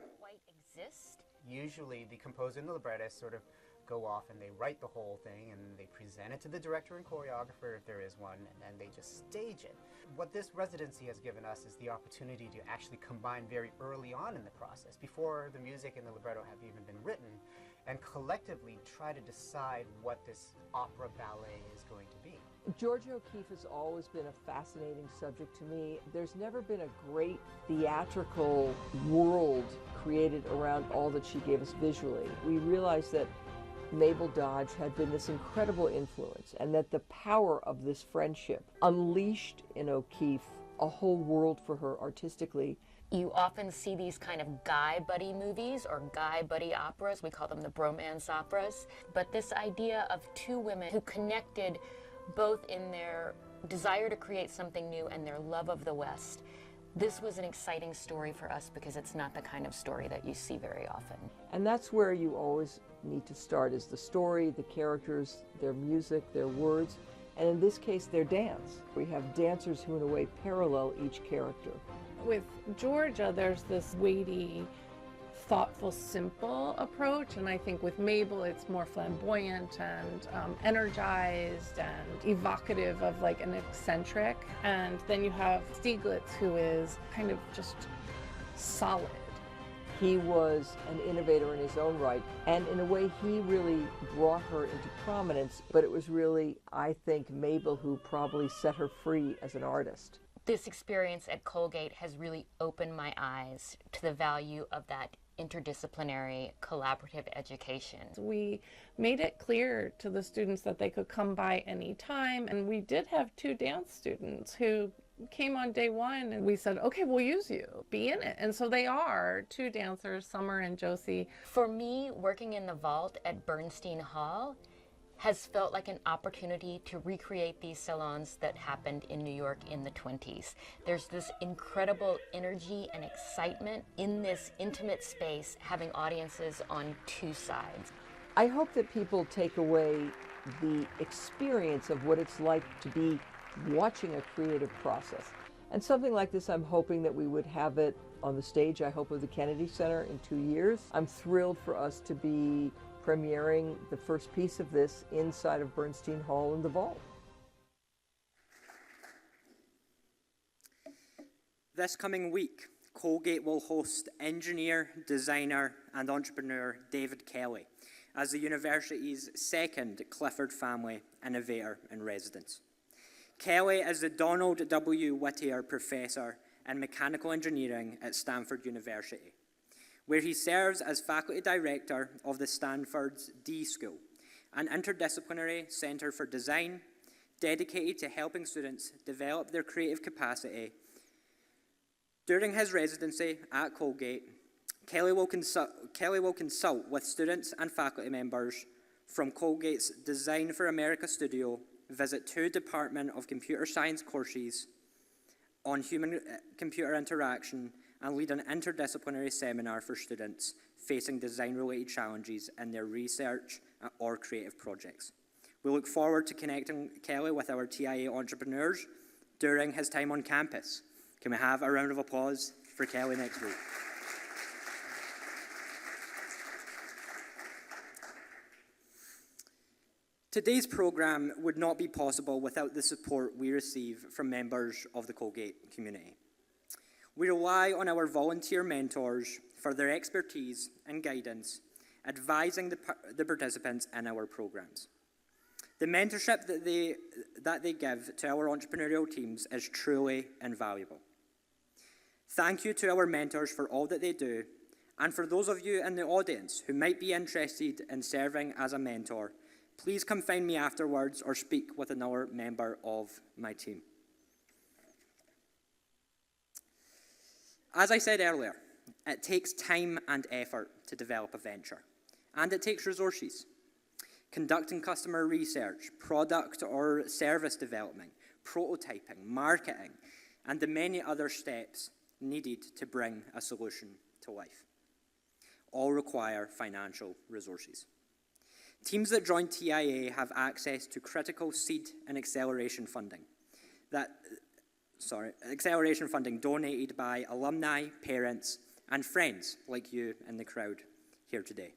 Usually the composer and the librettist sort of go off and they write the whole thing and they present it to the director and choreographer if there is one, and then they just stage it. What this residency has given us is the opportunity to actually combine very early on in the process, before the music and the libretto have even been written, and collectively try to decide what this opera ballet is going to be. Georgia O'Keeffe has always been a fascinating subject to me. There's never been a great theatrical world created around all that she gave us visually. We realized that Mabel Dodge had been this incredible influence, and that the power of this friendship unleashed in O'Keeffe a whole world for her artistically. You often see these kind of guy buddy movies or guy buddy operas. We call them the bromance operas. But this idea of two women who connected both in their desire to create something new and their love of the West. This was an exciting story for us because it's not the kind of story that you see very often. And that's where you always need to start, is the story, the characters, their music, their words, and in this case, their dance. We have dancers who in a way parallel each character. With Georgia, there's this weighty, thoughtful, simple approach, and I think with Mabel it's more flamboyant and energized and evocative of like an eccentric. And then you have Stieglitz, who is kind of just solid. He was an innovator in his own right, and in a way he really brought her into prominence, but it was really, I think, Mabel who probably set her free as an artist. This experience at Colgate has really opened my eyes to the value of that interdisciplinary, collaborative education. We made it clear to the students that they could come by any time, and we did have 2 dance students who came on day 1, and we said, okay, we'll use you, be in it. And so they are 2 dancers, Summer and Josie. For me, working in the vault at Bernstein Hall has felt like an opportunity to recreate these salons that happened in New York in the 20s. There's this incredible energy and excitement in this intimate space, having audiences on 2 sides. I hope that people take away the experience of what it's like to be watching a creative process. And something like this, I'm hoping that we would have it on the stage, I hope, of the Kennedy Center in 2 years. I'm thrilled for us to be premiering the first piece of this inside of Bernstein Hall in the vault. This coming week, Colgate will host engineer, designer, and entrepreneur David Kelly as the university's second Clifford Family Innovator in Residence. Kelly is the Donald W. Whittier Professor in Mechanical Engineering at Stanford University, where he serves as Faculty Director of the Stanford's D School, an interdisciplinary center for design dedicated to helping students develop their creative capacity. During his residency at Colgate, Kelly will consult with students and faculty members from Colgate's Design for America studio, visit 2 Department of Computer Science courses on human-computer interaction, and lead an interdisciplinary seminar for students facing design-related challenges in their research or creative projects. We look forward to connecting Kelly with our TIA entrepreneurs during his time on campus. Can we have a round of applause for Kelly next week? Today's program would not be possible without the support we receive from members of the Colgate community. We rely on our volunteer mentors for their expertise and guidance, advising the participants in our programs. The mentorship that they give to our entrepreneurial teams is truly invaluable. Thank you to our mentors for all that they do, and for those of you in the audience who might be interested in serving as a mentor, please come find me afterwards or speak with another member of my team. As I said earlier, it takes time and effort to develop a venture, and it takes resources. Conducting customer research, product or service development, prototyping, marketing, and the many other steps needed to bring a solution to life all require financial resources. Teams that join TIA have access to critical seed and acceleration funding donated by alumni, parents, and friends like you in the crowd here today.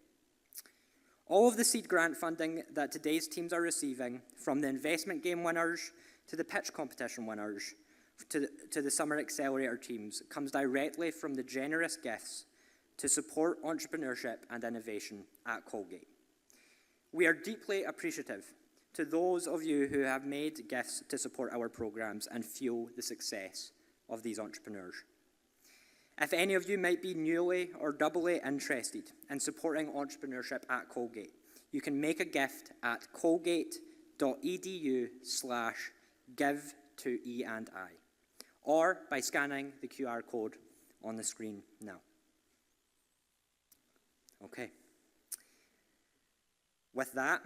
All of the seed grant funding that today's teams are receiving, from the investment game winners to the pitch competition winners to the summer accelerator teams, comes directly from the generous gifts to support entrepreneurship and innovation at Colgate. We are deeply appreciative to those of you who have made gifts to support our programs and fuel the success of these entrepreneurs. If any of you might be newly or doubly interested in supporting entrepreneurship at Colgate, you can make a gift at colgate.edu/give-to-E&I, or by scanning the QR code on the screen now. Okay. With that,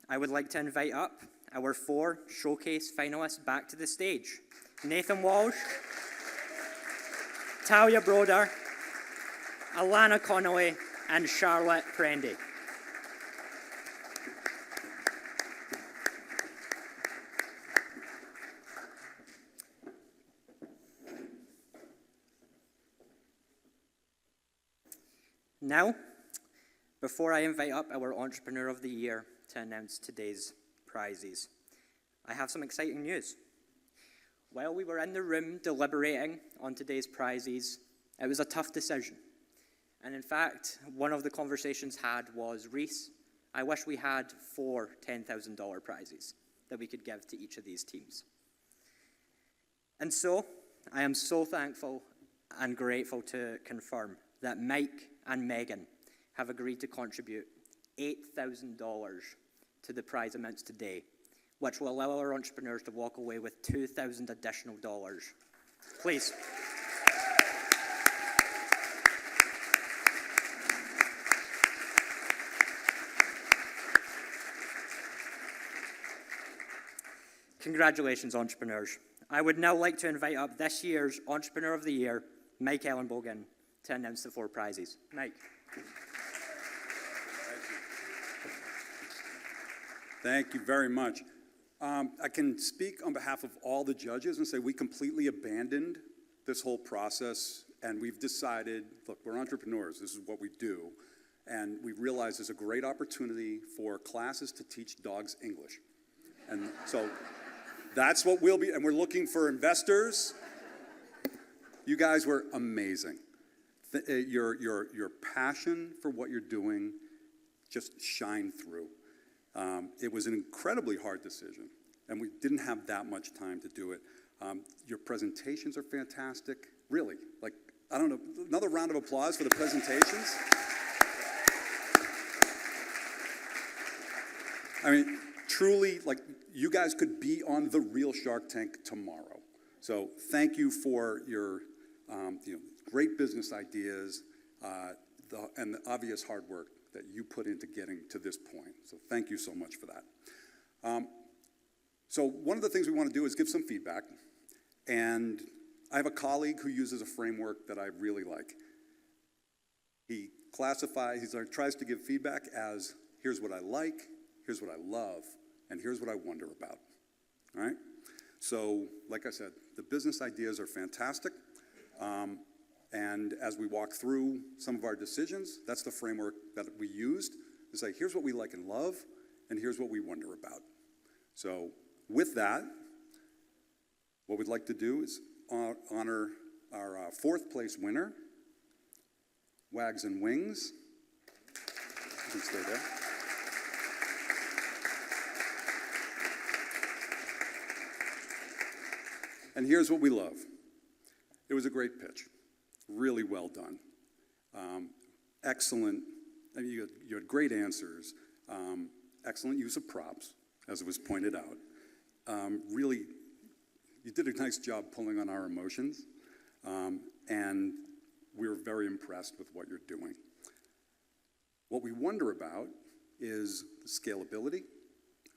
I would like to invite up our 4 showcase finalists back to the stage. Nathan Walsh, Talia Broder, Alana Connolly, and Charlotte Prendy. Now, before I invite up our Entrepreneur of the Year to announce today's prizes, I have some exciting news. While we were in the room deliberating on today's prizes, it was a tough decision. And in fact, one of the conversations had was, Reese, I wish we had 4 $10,000 prizes that we could give to each of these teams. And so, I am so thankful and grateful to confirm that Mike and Megan have agreed to contribute $8,000 to the prize amounts today, which will allow our entrepreneurs to walk away with $2,000 additional dollars. Please. Congratulations, entrepreneurs. I would now like to invite up this year's Entrepreneur of the Year, Mike Ellenbogen, to announce the 4 prizes. Mike. Thank you very much. I can speak on behalf of all the judges and say we completely abandoned this whole process, and we've decided, look, we're entrepreneurs, this is what we do, and we realize there's a great opportunity for classes to teach dogs English. And so that's what we'll be, and we're looking for investors. You guys were amazing. Your passion for what you're doing just shined through. It was an incredibly hard decision, and we didn't have that much time to do it. Your presentations are fantastic. Really, like, I don't know, another round of applause for the presentations. I mean, truly, like, you guys could be on the real Shark Tank tomorrow. So thank you for your great business ideas and the obvious hard work that you put into getting to this point. So thank you so much for that. So one of the things we want to do is give some feedback. And I have a colleague who uses a framework that I really like. He tries to give feedback as, here's what I like, here's what I love, and here's what I wonder about. All right? So, like I said, the business ideas are fantastic. And as we walk through some of our decisions, that's the framework that we used to say, here's what we like and love, and here's what we wonder about. So, with that, what we'd like to do is honor our fourth place winner, Wags and Wings. You can stay there. And here's what we love. It was a great pitch. Really well done. Excellent. I mean, you had great answers. Excellent use of props, as it was pointed out. Really, you did a nice job pulling on our emotions. And we were very impressed with what you're doing. What we wonder about is the scalability.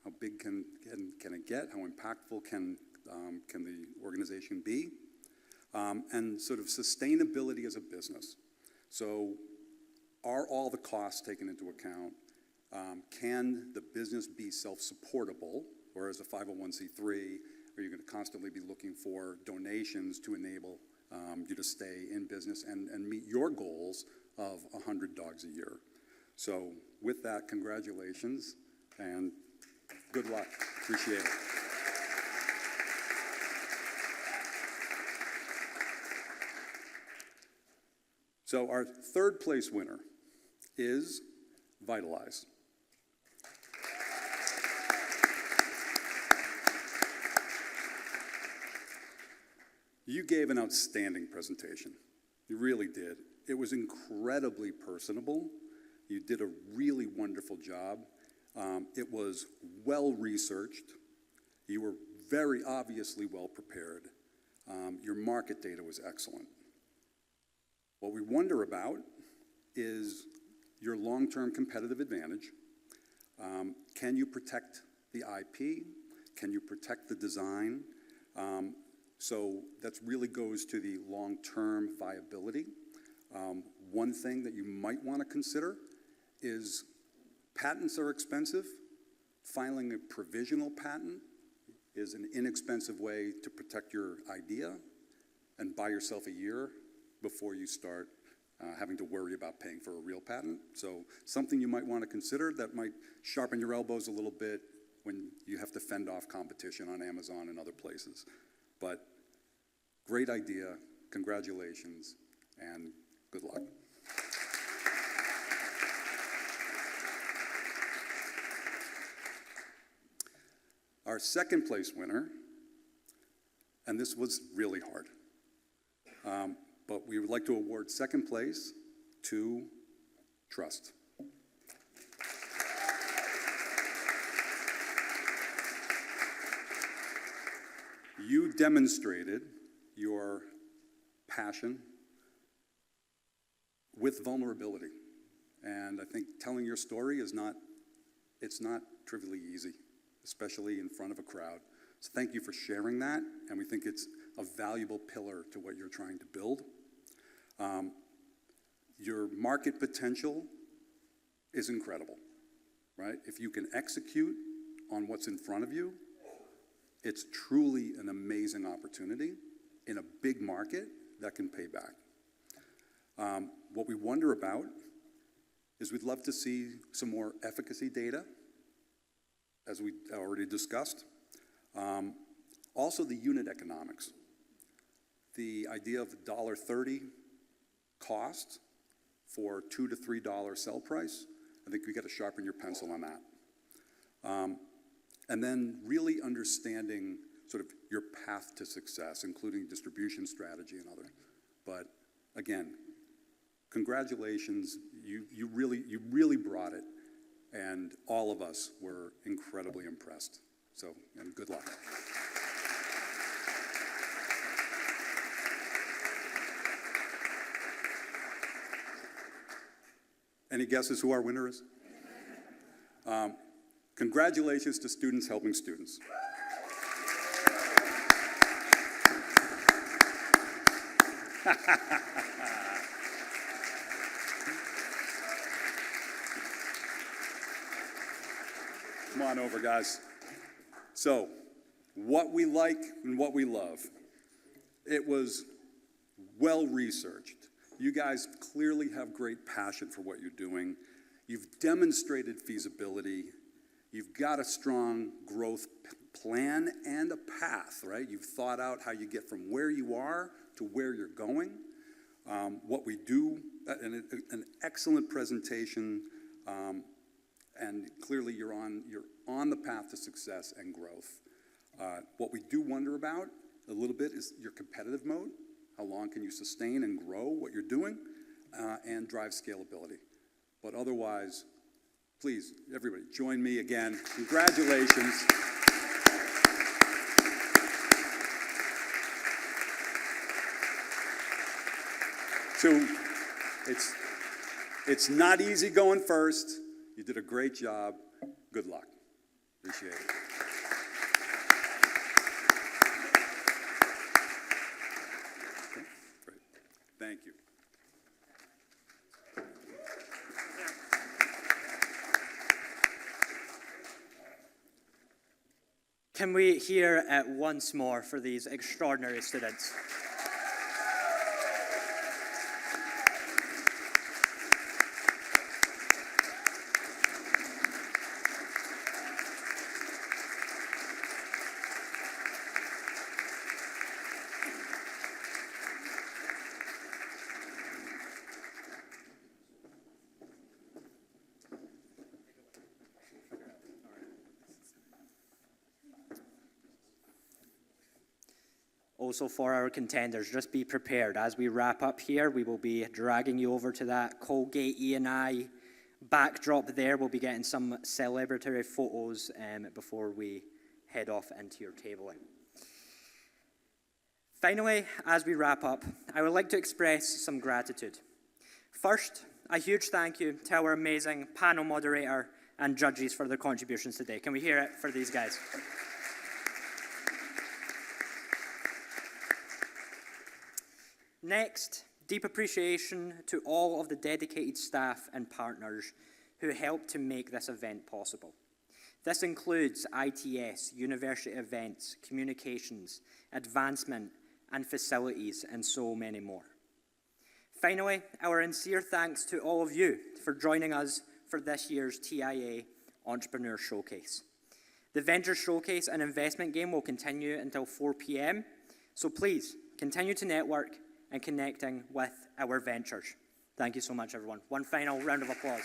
How big can it get? How impactful can the organization be? And sort of sustainability as a business. So are all the costs taken into account? Can the business be self-supportable? Or as a 501c3, are you going to constantly be looking for donations to enable you to stay in business and meet your goals of 100 dogs a year? So with that, congratulations and good luck. Appreciate it. So our third place winner is Vitalize. You gave an outstanding presentation. You really did. It was incredibly personable. You did a really wonderful job. It was well-researched. You were very obviously well-prepared. Your market data was excellent. What we wonder about is your long-term competitive advantage. Can you protect the IP? Can you protect the design? So that really goes to the long-term viability. One thing that you might want to consider is patents are expensive. Filing a provisional patent is an inexpensive way to protect your idea and buy yourself a year before you start having to worry about paying for a real patent. So something you might want to consider that might sharpen your elbows a little bit when you have to fend off competition on Amazon and other places. But great idea, congratulations, and good luck. Our second place winner, and this was really hard, but we would like to award second place to Trust. You demonstrated your passion with vulnerability. And I think telling your story it's not trivially easy, especially in front of a crowd. So thank you for sharing that, and we think it's a valuable pillar to what you're trying to build. Your market potential is incredible, right? If you can execute on what's in front of you, it's truly an amazing opportunity in a big market that can pay back. What we wonder about is we'd love to see some more efficacy data, as we already discussed. Also the unit economics. the idea of $1.30 cost for $2 to $3 sell price, I think we got to sharpen your pencil on that. And then really understanding sort of your path to success, including distribution strategy and other. But again, congratulations, you really brought it, and all of us were incredibly impressed. So, and good luck. Any guesses who our winner is? Congratulations to Students Helping Students. Come on over, guys. So, what we like and what we love. It was well researched. You guys clearly have great passion for what you're doing. You've demonstrated feasibility. You've got a strong growth plan and a path, right? You've thought out how you get from where you are to where you're going. What we do, an excellent presentation, and clearly you're on the path to success and growth. What we do wonder about a little bit is your competitive mode. How long can you sustain and grow what you're doing and drive scalability? But otherwise, please, everybody, join me again. Congratulations. So it's not easy going first. You did a great job. Good luck. Appreciate it. Okay, great. Thank you. Can we hear it once more for these extraordinary students? Also for our contenders, just be prepared. As we wrap up here, we will be dragging you over to that Colgate E&I backdrop there. We'll be getting some celebratory photos before we head off into your tabling. Finally, as we wrap up, I would like to express some gratitude. First, a huge thank you to our amazing panel moderator and judges for their contributions today. Can we hear it for these guys? Next, deep appreciation to all of the dedicated staff and partners who helped to make this event possible. This includes ITS, university events, communications, advancement, and facilities, and so many more. Finally, our sincere thanks to all of you for joining us for this year's TIA Entrepreneur Showcase. The Venture Showcase and Investment Game will continue until 4 p.m., so please continue to network and connecting with our ventures. Thank you so much, everyone. One final round of applause.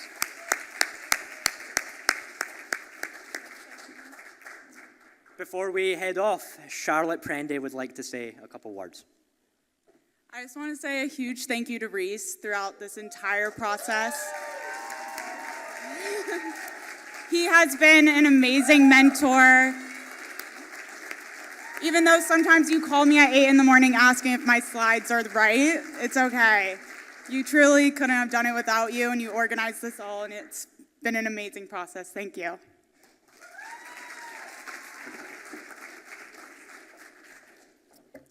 Before we head off, Charlotte Prendy would like to say a couple words. I just want to say a huge thank you to Reese throughout this entire process. He has been an amazing mentor. Even though sometimes you call me at 8 in the morning asking if my slides are right, it's okay. You truly couldn't have done it without you, and you organized this all, and it's been an amazing process. Thank you.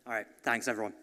All right, thanks, everyone.